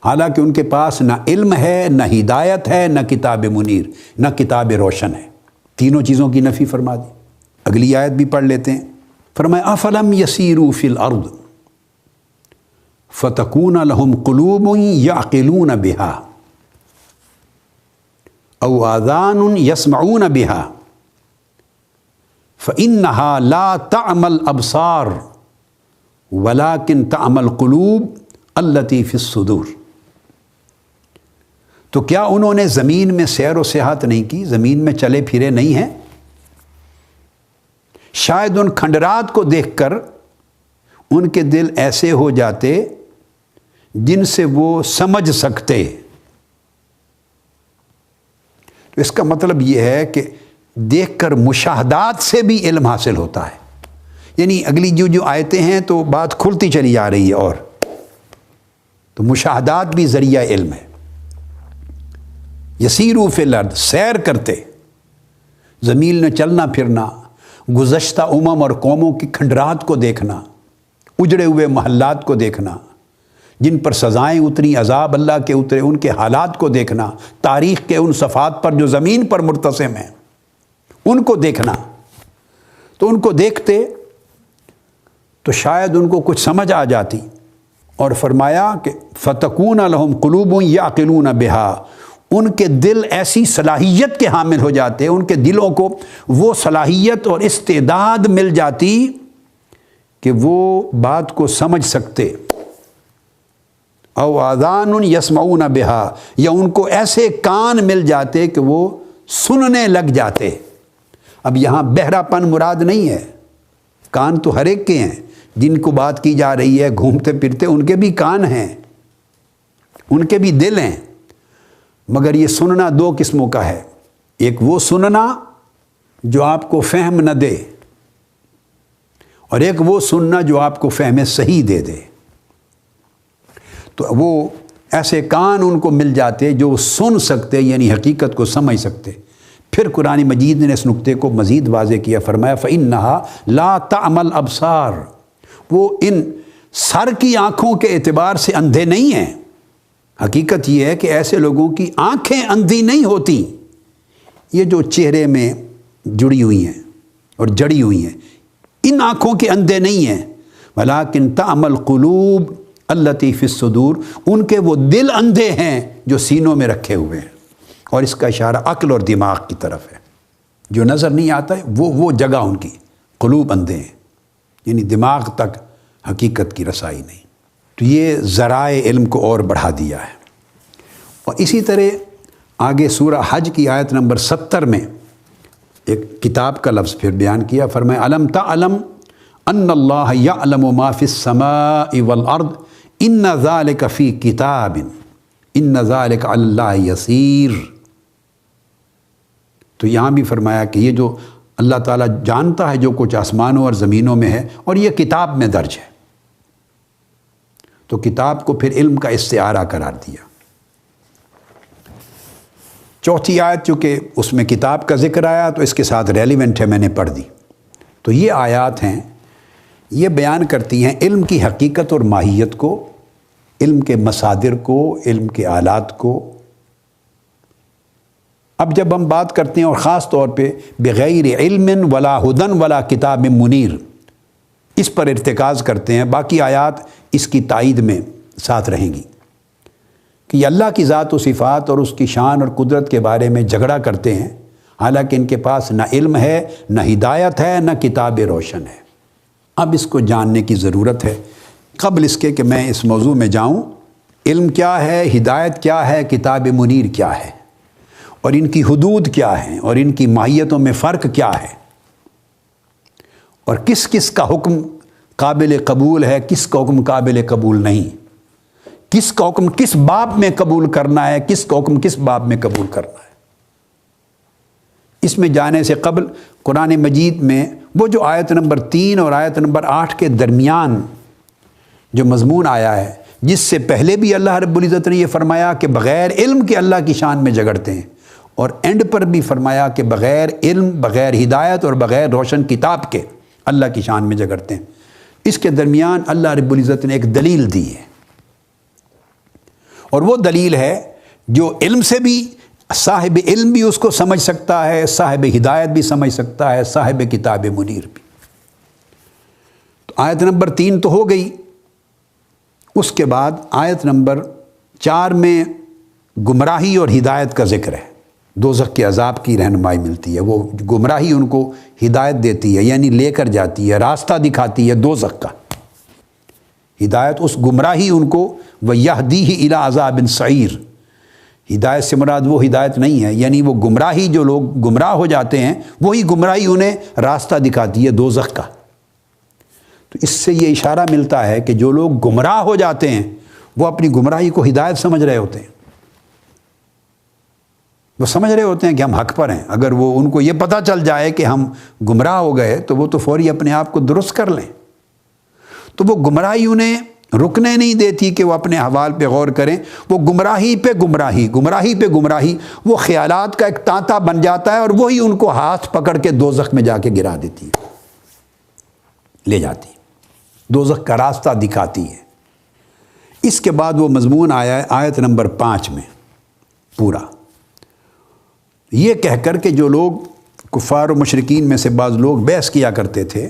Speaker 1: حالانکہ ان کے پاس نہ علم ہے، نہ ہدایت ہے، نہ کتاب منیر، نہ کتاب روشن ہے۔ تینوں چیزوں کی نفی فرما دی۔ اگلی آیت بھی پڑھ لیتے ہیں۔ فرمایا افلم یسیروا فی الارض فتکون لهم قلوب یعقلون بها او آذان یسمعون بها فإنها لا تعمى الابصار ولكن تعمى القلوب التي في الصدور۔ تو کیا انہوں نے زمین میں سیر و سیاحت نہیں کی، زمین میں چلے پھرے نہیں ہیں؟ شاید ان کھنڈرات کو دیکھ کر ان کے دل ایسے ہو جاتے جن سے وہ سمجھ سکتے۔ تو اس کا مطلب یہ ہے کہ دیکھ کر مشاہدات سے بھی علم حاصل ہوتا ہے۔ یعنی اگلی جو آیتیں ہیں تو بات کھلتی چلی آ رہی ہے، اور تو مشاہدات بھی ذریعہ علم ہے۔ یسیروا فی الارض، سیر کرتے، زمین میں چلنا پھرنا، گزشتہ امم اور قوموں کی کھنڈرات کو دیکھنا، اجڑے ہوئے محلات کو دیکھنا، جن پر سزائیں اتری، عذاب اللہ کے اترے، ان کے حالات کو دیکھنا، تاریخ کے ان صفحات پر جو زمین پر مرتسم ہیں ان کو دیکھنا۔ تو ان کو دیکھتے تو شاید ان کو کچھ سمجھ آ جاتی، اور فرمایا کہ فتکون لہم قلوب یعقلون بہا، ان کے دل ایسی صلاحیت کے حامل ہو جاتے، ان کے دلوں کو وہ صلاحیت اور استعداد مل جاتی کہ وہ بات کو سمجھ سکتے۔ او آذان یسمعون بہا، یا ان کو ایسے کان مل جاتے کہ وہ سننے لگ جاتے۔ اب یہاں بہرا پن مراد نہیں ہے، کان تو ہر ایک کے ہیں، جن کو بات کی جا رہی ہے گھومتے پھرتے ان کے بھی کان ہیں، ان کے بھی دل ہیں، مگر یہ سننا دو قسموں کا ہے۔ ایک وہ سننا جو آپ کو فہم نہ دے، اور ایک وہ سننا جو آپ کو فہم صحیح دے دے۔ تو وہ ایسے کان ان کو مل جاتے جو سن سکتے، یعنی حقیقت کو سمجھ سکتے۔ پھر قرآن مجید نے اس نقطے کو مزید واضح کیا، فرمایا فَإِنَّهَا لَا تَعْمَى الْأَبْصَارُ، وہ ان سر کی آنکھوں کے اعتبار سے اندھے نہیں ہیں۔ حقیقت یہ ہے کہ ایسے لوگوں کی آنکھیں اندھی نہیں ہوتی، یہ جو چہرے میں جڑی ہوئی ہیں اور جڑی ہوئی ہیں، ان آنکھوں کے اندھے نہیں ہیں، وَلَٰكِن تَعْمَى الْقُلُوبُ الَّتِي فِي الصُّدُورِ، ان کے وہ دل اندھے ہیں جو سینوں میں رکھے ہوئے ہیں۔ اور اس کا اشارہ عقل اور دماغ کی طرف ہے، جو نظر نہیں آتا ہے وہ جگہ ان کی قلوب اندھے ہیں، یعنی دماغ تک حقیقت کی رسائی نہیں۔ تو یہ ذرائع علم کو اور بڑھا دیا ہے۔ اور اسی طرح آگے سورہ حج کی آیت نمبر 70 میں ایک کتاب کا لفظ پھر بیان کیا، فرمایا الم تعلم ان اللہ یعلم ما فی السماء والارض ان ذلک فی کتاب ان ذلک علی اللہ یسیر۔ تو یہاں بھی فرمایا کہ یہ جو اللہ تعالیٰ جانتا ہے جو کچھ آسمانوں اور زمینوں میں ہے، اور یہ کتاب میں درج ہے۔ تو کتاب کو پھر علم کا استعارہ قرار دیا۔ چوتھی آیت چونکہ اس میں کتاب کا ذکر آیا تو اس کے ساتھ ریلیونٹ ہے، میں نے پڑھ دی۔ تو یہ آیات ہیں، یہ بیان کرتی ہیں علم کی حقیقت اور ماہیت کو، علم کے مصادر کو، علم کے آلات کو۔ اب جب ہم بات کرتے ہیں اور خاص طور پہ بغیر علم ولا ہدن ولا کتاب منیر، اس پر ارتکاز کرتے ہیں، باقی آیات اس کی تائید میں ساتھ رہیں گی کہ یہ اللہ کی ذات و صفات اور اس کی شان اور قدرت کے بارے میں جھگڑا کرتے ہیں، حالانکہ ان کے پاس نہ علم ہے، نہ ہدایت ہے، نہ کتاب روشن ہے۔ اب اس کو جاننے کی ضرورت ہے۔ قبل اس کے کہ میں اس موضوع میں جاؤں، علم کیا ہے، ہدایت کیا ہے، کتاب منیر کیا ہے، اور ان کی حدود کیا ہیں، اور ان کی ماہیتوں میں فرق کیا ہے، اور کس کس کا حکم قابل قبول ہے، کس کا حکم قابل قبول نہیں، کس کا حکم کس باب میں قبول کرنا ہے، کس کا حکم کس باب میں قبول کرنا ہے۔ اس میں جانے سے قبل قرآن مجید میں وہ جو آیت نمبر 3 اور آیت نمبر 8 کے درمیان جو مضمون آیا ہے، جس سے پہلے بھی اللہ رب العزت نے یہ فرمایا کہ بغیر علم کے اللہ کی شان میں جھگڑتے ہیں، اور اینڈ پر بھی فرمایا کہ بغیر علم، بغیر ہدایت اور بغیر روشن کتاب کے اللہ کی شان میں جھگڑتے ہیں۔ اس کے درمیان اللہ رب العزت نے ایک دلیل دی ہے، اور وہ دلیل ہے جو علم سے بھی صاحب علم بھی اس کو سمجھ سکتا ہے، صاحب ہدایت بھی سمجھ سکتا ہے، صاحب کتاب منیر بھی۔ تو آیت نمبر 3 تو ہو گئی، اس کے بعد آیت نمبر 4 میں گمراہی اور ہدایت کا ذکر ہے۔ دوزخ کے عذاب کی رہنمائی ملتی ہے، وہ گمراہی ان کو ہدایت دیتی ہے، یعنی لے کر جاتی ہے، راستہ دکھاتی ہے دوزخ کا۔ ہدایت اس گمراہی ان کو وَيَهْدِيهِ إِلَىٰ عَذَابٍ سَعِيرٍ، ہدایت سے مراد وہ ہدایت نہیں ہے، یعنی وہ گمراہی جو لوگ گمراہ ہو جاتے ہیں، وہی گمراہی انہیں راستہ دکھاتی ہے دوزخ کا۔ تو اس سے یہ اشارہ ملتا ہے کہ جو لوگ گمراہ ہو جاتے ہیں وہ اپنی گمراہی کو ہدایت سمجھ رہے ہوتے ہیں، وہ سمجھ رہے ہوتے ہیں کہ ہم حق پر ہیں۔ اگر وہ ان کو یہ پتہ چل جائے کہ ہم گمراہ ہو گئے تو وہ تو فوری اپنے آپ کو درست کر لیں۔ تو وہ گمراہی انہیں رکنے نہیں دیتی کہ وہ اپنے احوال پہ غور کریں، وہ گمراہی پہ گمراہی، گمراہی پہ گمراہی، وہ خیالات کا ایک تانتا بن جاتا ہے، اور وہی ان کو ہاتھ پکڑ کے دوزخ میں جا کے گرا دیتی ہے، لے جاتی ہے، دوزخ کا راستہ دکھاتی ہے۔ اس کے بعد وہ مضمون آیا ہے آیت نمبر 5 میں پورا، یہ کہہ کر کہ جو لوگ کفار و مشرکین میں سے بعض لوگ بحث کیا کرتے تھے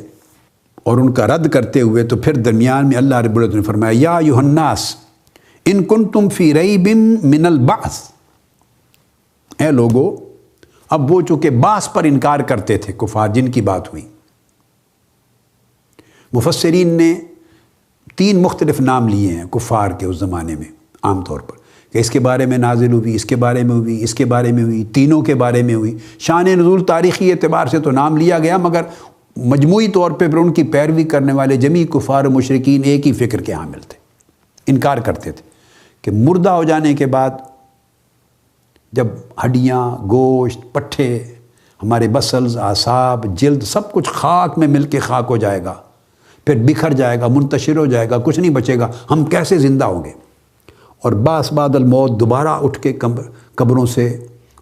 Speaker 1: اور ان کا رد کرتے ہوئے، تو پھر درمیان میں اللہ رب العزت نے فرمایا یا ایھا الناس ان کنتم فی ریب من البعث، اے لوگو، اب وہ چونکہ بعث پر انکار کرتے تھے کفار جن کی بات ہوئی، مفسرین نے 3 مختلف نام لیے ہیں کفار کے اس زمانے میں عام طور پر، کہ اس کے بارے میں نازل ہوئی، اس کے بارے میں ہوئی، اس کے بارے میں ہوئی، تینوں کے بارے میں ہوئی۔ شان نزول تاریخی اعتبار سے تو نام لیا گیا، مگر مجموعی طور پہ پھر ان کی پیروی کرنے والے جمیع کفار و مشرکین ایک ہی فکر کے حامل تھے، انکار کرتے تھے کہ مردہ ہو جانے کے بعد جب ہڈیاں، گوشت، پٹھے، ہمارے مسلز، اعصاب، جلد سب کچھ خاک میں مل کے خاک ہو جائے گا، پھر بکھر جائے گا، منتشر ہو جائے گا، کچھ نہیں بچے گا، ہم کیسے زندہ ہوں گے؟ اور باس بعد الموت دوبارہ اٹھ کے قبروں سے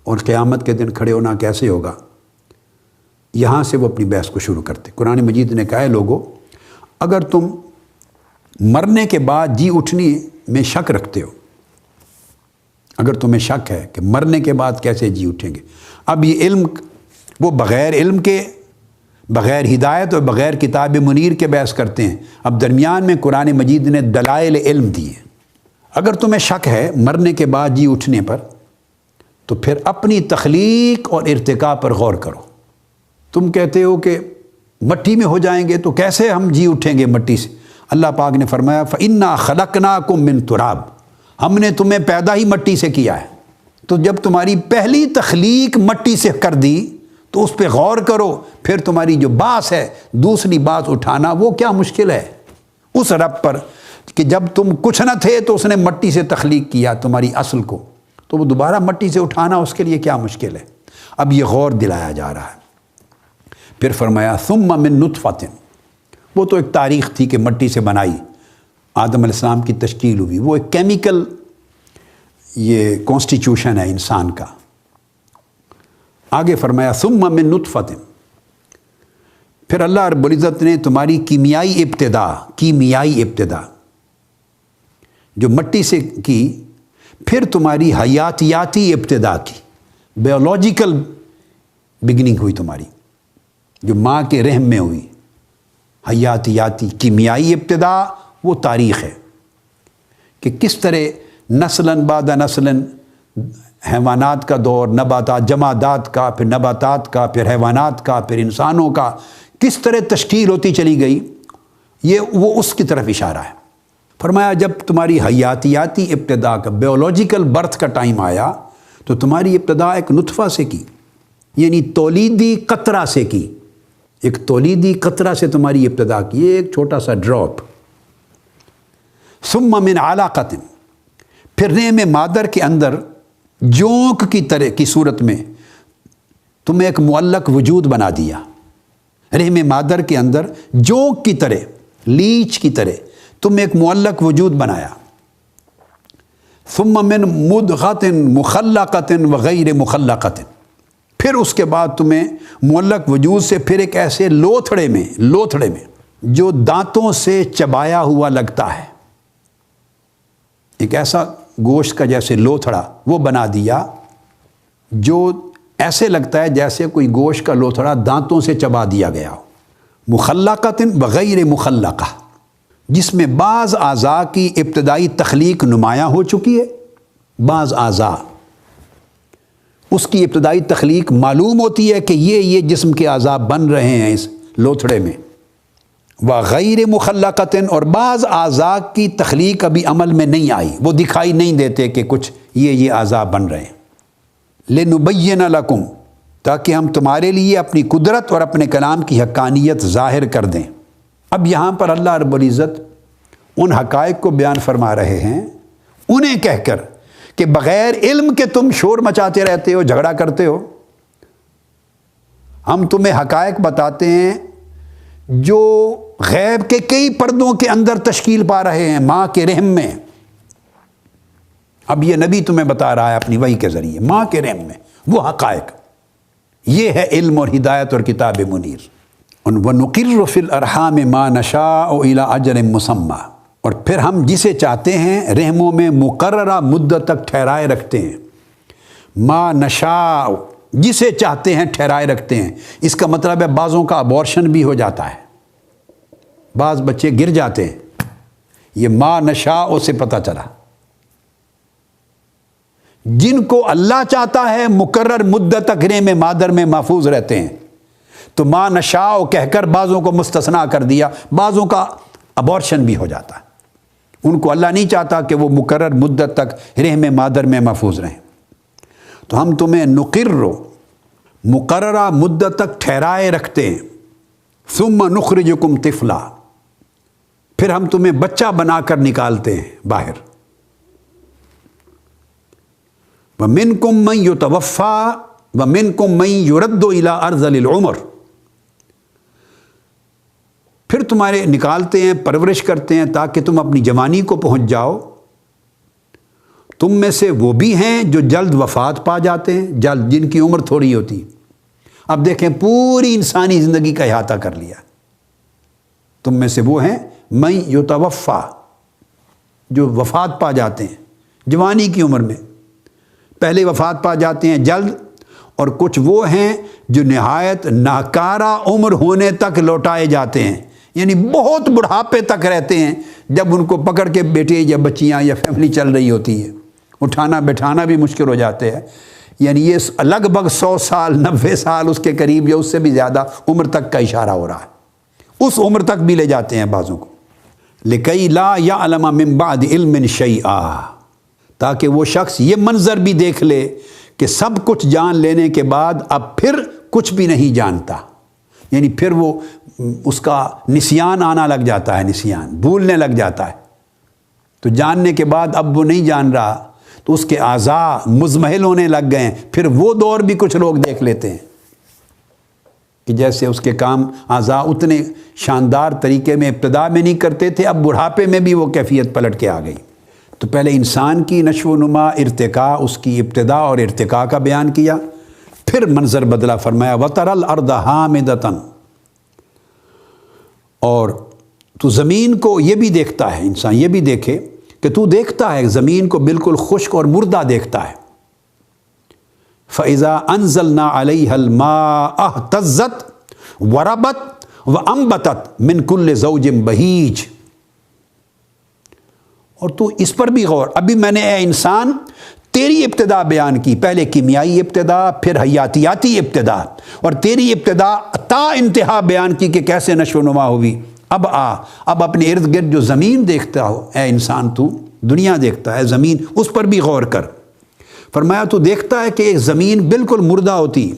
Speaker 1: اور قیامت کے دن کھڑے ہونا کیسے ہوگا؟ یہاں سے وہ اپنی بحث کو شروع کرتے۔ قرآن مجید نے کہا ہے لوگو، اگر تم مرنے کے بعد جی اٹھنے میں شک رکھتے ہو، اگر تمہیں شک ہے کہ مرنے کے بعد کیسے جی اٹھیں گے، اب یہ علم وہ بغیر علم کے، بغیر ہدایت اور بغیر کتاب منیر کے بحث کرتے ہیں، اب درمیان میں قرآن مجید نے دلائل علم دیے۔ اگر تمہیں شک ہے مرنے کے بعد جی اٹھنے پر، تو پھر اپنی تخلیق اور ارتقاء پر غور کرو۔ تم کہتے ہو کہ مٹی میں ہو جائیں گے تو کیسے ہم جی اٹھیں گے مٹی سے؟ اللہ پاک نے فرمایا فَإِنَّا خَلَقْنَاكُم مِّن تُرَابٍ، ہم نے تمہیں پیدا ہی مٹی سے کیا ہے۔ تو جب تمہاری پہلی تخلیق مٹی سے کر دی تو اس پہ غور کرو، پھر تمہاری جو باس ہے دوسری باس اٹھانا وہ کیا مشکل ہے اس رب پر کہ جب تم کچھ نہ تھے تو اس نے مٹی سے تخلیق کیا تمہاری اصل کو، تو وہ دوبارہ مٹی سے اٹھانا اس کے لیے کیا مشکل ہے؟ اب یہ غور دلایا جا رہا ہے۔ پھر فرمایا ثم من نطفۃ، وہ تو ایک تاریخ تھی کہ مٹی سے بنائی، آدم علیہ السلام کی تشکیل ہوئی، وہ ایک کیمیکل یہ کانسٹیٹیوشن ہے انسان کا۔ آگے فرمایا ثم من نطفۃ، پھر اللہ رب العزت نے تمہاری کیمیائی ابتدا جو مٹی سے کی، پھر تمہاری حیاتیاتی ابتدا کی، بیولوجیکل بگننگ ہوئی تمہاری، جو ماں کے رحم میں ہوئی، حیاتیاتی کیمیائی ابتدا وہ تاریخ ہے کہ کس طرح نسلاً بعد نسلاً حیوانات کا دور، نباتات، جمادات کا، پھر نباتات کا، پھر حیوانات کا، پھر انسانوں کا، کس طرح تشکیل ہوتی چلی گئی، وہ اس کی طرف اشارہ ہے۔ فرمایا جب تمہاری حیاتیاتی ابتدا کا بیولوجیکل برتھ کا ٹائم آیا تو تمہاری ابتدا ایک نطفہ سے کی، یعنی تولیدی قطرہ سے کی، ایک تولیدی قطرہ سے تمہاری ابتدا کی، ایک چھوٹا سا ڈراپ۔ ثم من علاقۃ، پھر رحم مادر کے اندر جونک کی طرح کی صورت میں تمہیں ایک معلق وجود بنا دیا، رحم مادر کے اندر جونک کی طرح، لیچ کی طرح تمہیں ایک معلق وجود بنایا۔ ثم من مدغۃ مخلقۃ وغیر مخلقۃ، پھر اس کے بعد تمہیں معلق وجود سے پھر ایک ایسے لوتھڑے میں جو دانتوں سے چبایا ہوا لگتا ہے، ایک ایسا گوشت کا جیسے لوتھڑا وہ بنا دیا جو ایسے لگتا ہے جیسے کوئی گوشت کا لوتھڑا دانتوں سے چبا دیا گیا ہو۔ مخلقۃ بغیر مخلقہ، جس میں بعض اعضاء کی ابتدائی تخلیق نمایاں ہو چکی ہے، بعض اعضاء اس کی ابتدائی تخلیق معلوم ہوتی ہے کہ یہ جسم کے اعضاء بن رہے ہیں اس لوتھڑے میں، وغیر مخلقۃ، اور بعض اعضاء کی تخلیق ابھی عمل میں نہیں آئی، وہ دکھائی نہیں دیتے کہ کچھ یہ اعضاء بن رہے ہیں۔ لنبین لکم، تاکہ ہم تمہارے لیے اپنی قدرت اور اپنے کلام کی حقانیت ظاہر کر دیں۔ اب یہاں پر اللہ رب العزت ان حقائق کو بیان فرما رہے ہیں، انہیں کہہ کر کہ بغیر علم کے تم شور مچاتے رہتے ہو، جھگڑا کرتے ہو، ہم تمہیں حقائق بتاتے ہیں جو غیب کے کئی پردوں کے اندر تشکیل پا رہے ہیں ماں کے رحم میں۔ اب یہ نبی تمہیں بتا رہا ہے اپنی وحی کے ذریعے ماں کے رحم میں وہ حقائق، یہ ہے علم اور ہدایت اور کتاب منیر۔ وَنُقِرُّ فِي الْأَرْحَامِ مَا نَشَاءُ إِلَىٰ أَجَلٍ مُّسَمًّى، اور پھر ہم جسے چاہتے ہیں رحموں میں مقررہ مدت تک ٹھہرائے رکھتے ہیں، ما نشاء، جسے چاہتے ہیں ٹھہرائے رکھتے ہیں۔ اس کا مطلب ہے بعضوں کا ابورشن بھی ہو جاتا ہے، بعض بچے گر جاتے ہیں، یہ ما نشاء سے پتہ چلا۔ جن کو اللہ چاہتا ہے مقرر مدت تک رحم مادر میں محفوظ رہتے ہیں، تو ما نشاء کہہ کر بعضوں کو مستثنا کر دیا، بعضوں کا ابورشن بھی ہو جاتا ہے۔ ان کو اللہ نہیں چاہتا کہ وہ مقرر مدت تک رحم مادر میں محفوظ رہیں۔ تو ہم تمہیں نقرو، مقررہ مدت تک ٹھہرائے رکھتے ہیں، ثم نخرجکم طفلا، پھر ہم تمہیں بچہ بنا کر نکالتے ہیں باہر۔ وَمِنْكُمْ مَنْ يُتَوَفَّى وَمِنْكُمْ مَنْ يُرَدُّ إِلَىٰ أَرْذَلِ الْعُمُرِ، پھر تمہارے نکالتے ہیں، پرورش کرتے ہیں تاکہ تم اپنی جوانی کو پہنچ جاؤ۔ تم میں سے وہ بھی ہیں جو جلد وفات پا جاتے ہیں، جلد، جن کی عمر تھوڑی ہوتی۔ اب دیکھیں پوری انسانی زندگی کا احاطہ کر لیا۔ تم میں سے وہ ہیں من یتوفا، جو وفات پا جاتے ہیں جوانی کی عمر میں، پہلے وفات پا جاتے ہیں جلد، اور کچھ وہ ہیں جو نہایت ناکارہ عمر ہونے تک لوٹائے جاتے ہیں، یعنی بہت بڑھاپے تک رہتے ہیں، جب ان کو پکڑ کے بیٹے یا بچیاں یا فیملی چل رہی ہوتی ہے، اٹھانا بٹھانا بھی مشکل ہو جاتے ہیں۔ یعنی یہ لگ بھگ 100 سال 90 سال اس کے قریب یا اس سے بھی زیادہ عمر تک کا اشارہ ہو رہا ہے، اس عمر تک بھی لے جاتے ہیں بعضوں کو۔ لِكَيْ لَا يَعْلَمَ مِن بَعْدِ عِلْمٍ شَيْئًا، تاکہ وہ شخص یہ منظر بھی دیکھ لے کہ سب کچھ جان لینے کے بعد اب پھر کچھ بھی نہیں جانتا، یعنی پھر وہ اس کا نسیان آنا لگ جاتا ہے، نسیان بھولنے لگ جاتا ہے۔ تو جاننے کے بعد اب وہ نہیں جان رہا تو اس کے اعضاء مزمحل ہونے لگ گئے ہیں۔ پھر وہ دور بھی کچھ لوگ دیکھ لیتے ہیں کہ جیسے اس کے کام اعضاء اتنے شاندار طریقے میں ابتدا میں نہیں کرتے تھے، اب بڑھاپے میں بھی وہ کیفیت پلٹ کے آ گئی۔ تو پہلے انسان کی نشو و نما، ارتقاء، اس کی ابتدا اور ارتقاء کا بیان کیا، پھر منظر بدلا، فرمایا وَتَرَى الْأَرْضَ حَامِدَةً، اور تو زمین کو یہ بھی دیکھتا ہے، انسان یہ بھی دیکھے کہ تو دیکھتا ہے زمین کو بالکل خشک اور مردہ دیکھتا ہے۔ فَإِذَا أَنزَلْنَا عَلَيْهَا الْمَاءَ اهْتَزَّتْ وَرَبَتْ وَأَنبَتَتْ مِنْ كُلِّ زَوْجٍ بَهِيجٍ، اور تو اس پر بھی غور، ابھی میں نے اے انسان تیری ابتدا بیان کی، پہلے کیمیائی ابتدا، پھر حیاتیاتی ابتدا، اور تیری ابتدا تا انتہا بیان کی کہ کیسے نشو و نما ہوئی۔ اب اپنے ارد گرد جو زمین دیکھتا ہو، اے انسان تو دنیا دیکھتا ہے، زمین، اس پر بھی غور کر۔ فرمایا تو دیکھتا ہے کہ ایک زمین بالکل مردہ ہوتی،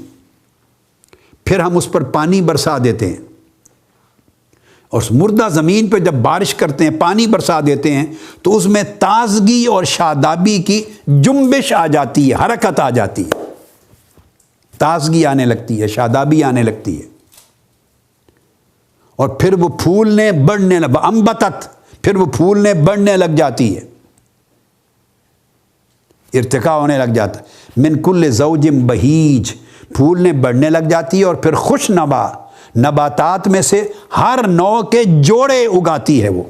Speaker 1: پھر ہم اس پر پانی برسا دیتے ہیں، اور اس مردہ زمین پہ جب بارش کرتے ہیں، پانی برسا دیتے ہیں، تو اس میں تازگی اور شادابی کی جنبش آ جاتی ہے، حرکت آ جاتی ہے، تازگی آنے لگتی ہے، شادابی آنے لگتی ہے، اور پھر وہ پھولنے بڑھنے لگ، انبتت، پھر وہ پھولنے بڑھنے لگ جاتی ہے، ارتقاء ہونے لگ جاتا ہے۔ من کل زوج بہیج، پھولنے بڑھنے لگ جاتی ہے، اور پھر خوش نما نباتات میں سے ہر نوع کے جوڑے اگاتی ہے وہ،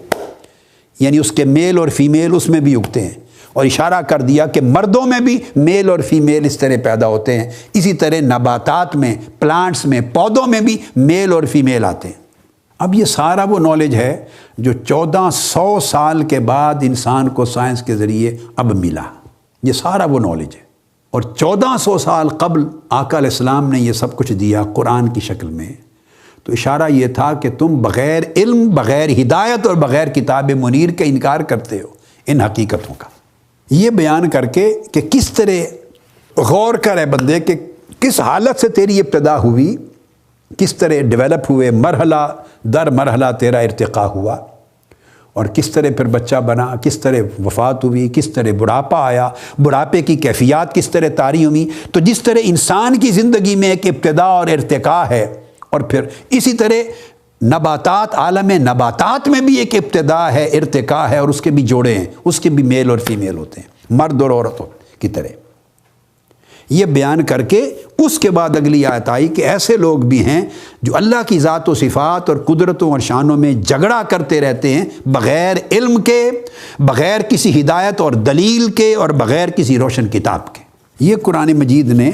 Speaker 1: یعنی اس کے میل اور فیمیل اس میں بھی اگتے ہیں، اور اشارہ کر دیا کہ مردوں میں بھی میل اور فیمیل اس طرح پیدا ہوتے ہیں، اسی طرح نباتات میں، پلانٹس میں، پودوں میں بھی میل اور فیمیل آتے ہیں۔ اب یہ سارا وہ نالج ہے جو 1400 سال کے بعد انسان کو سائنس کے ذریعے اب ملا، یہ سارا وہ نالج ہے، اور 1400 سال قبل آقا علیہ السلام نے یہ سب کچھ دیا قرآن کی شکل میں۔ تو اشارہ یہ تھا کہ تم بغیر علم، بغیر ہدایت اور بغیر کتاب منیر کے انکار کرتے ہو ان حقیقتوں کا۔ یہ بیان کر کے کہ کس طرح غور کرے بندے کہ کس حالت سے تیری ابتدا ہوئی، کس طرح ڈیولپ ہوئے، مرحلہ در مرحلہ تیرا ارتقاء ہوا، اور کس طرح پھر بچہ بنا، کس طرح وفات ہوئی، کس طرح بڑھاپا آیا، بڑھاپے کی کیفیات کس طرح طاری ہوئی۔ تو جس طرح انسان کی زندگی میں ایک ابتدا اور ارتقاء ہے، اور پھر اسی طرح نباتات، عالم نباتات میں بھی ایک ابتدا ہے، ارتقاء ہے، اور اس کے بھی جوڑے ہیں، اس کے بھی میل اور فیمیل ہوتے ہیں، مرد اور عورتوں کی طرح۔ یہ بیان کر کے اس کے بعد اگلی آیت آئی کہ ایسے لوگ بھی ہیں جو اللہ کی ذات و صفات اور قدرتوں اور شانوں میں جھگڑا کرتے رہتے ہیں، بغیر علم کے، بغیر کسی ہدایت اور دلیل کے، اور بغیر کسی روشن کتاب کے۔ یہ قرآن مجید نے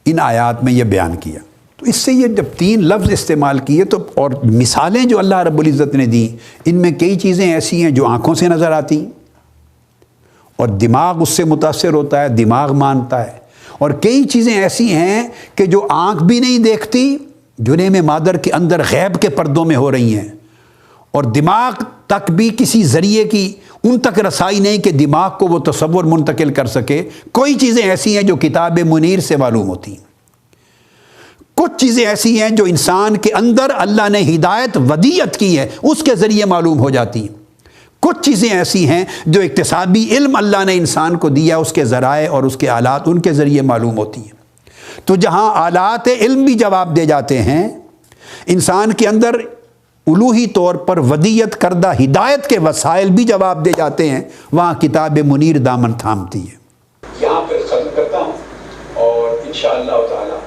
Speaker 1: ان آیات میں یہ بیان کیا۔ تو اس سے یہ جب 3 لفظ استعمال کیے تو، اور مثالیں جو اللہ رب العزت نے دی، ان میں کئی چیزیں ایسی ہیں جو آنکھوں سے نظر آتی اور دماغ اس سے متاثر ہوتا ہے، دماغ مانتا ہے، اور کئی چیزیں ایسی ہیں کہ جو آنکھ بھی نہیں دیکھتی، جنہیں میں مادر کے اندر غیب کے پردوں میں ہو رہی ہیں، اور دماغ تک بھی کسی ذریعے کی ان تک رسائی نہیں کہ دماغ کو وہ تصور منتقل کر سکے۔ کوئی چیزیں ایسی ہیں جو کتاب منیر سے معلوم ہوتی ہیں، کچھ چیزیں ایسی ہیں جو انسان کے اندر اللہ نے ہدایت ودیت کی ہے اس کے ذریعے معلوم ہو جاتی ہیں، کچھ چیزیں ایسی ہیں جو اکتسابی علم اللہ نے انسان کو دیا اس کے ذرائع اور اس کے آلات ان کے ذریعے معلوم ہوتی ہیں۔ تو جہاں آلات علم بھی جواب دے جاتے ہیں، انسان کے اندر الوہی طور پر ودیت کردہ ہدایت کے وسائل بھی جواب دے جاتے ہیں، وہاں کتاب منیر دامن تھامتی ہے۔ یہاں پر ختم کرتا ہوں اور انشاءاللہ تعالی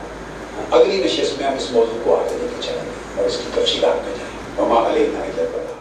Speaker 1: اگلی نشست میں ہم اس موضوع کو آگے لے کے چلیں گے اور اس کی تفصیلات میں جائیں۔ وما علینا الا البلاغ۔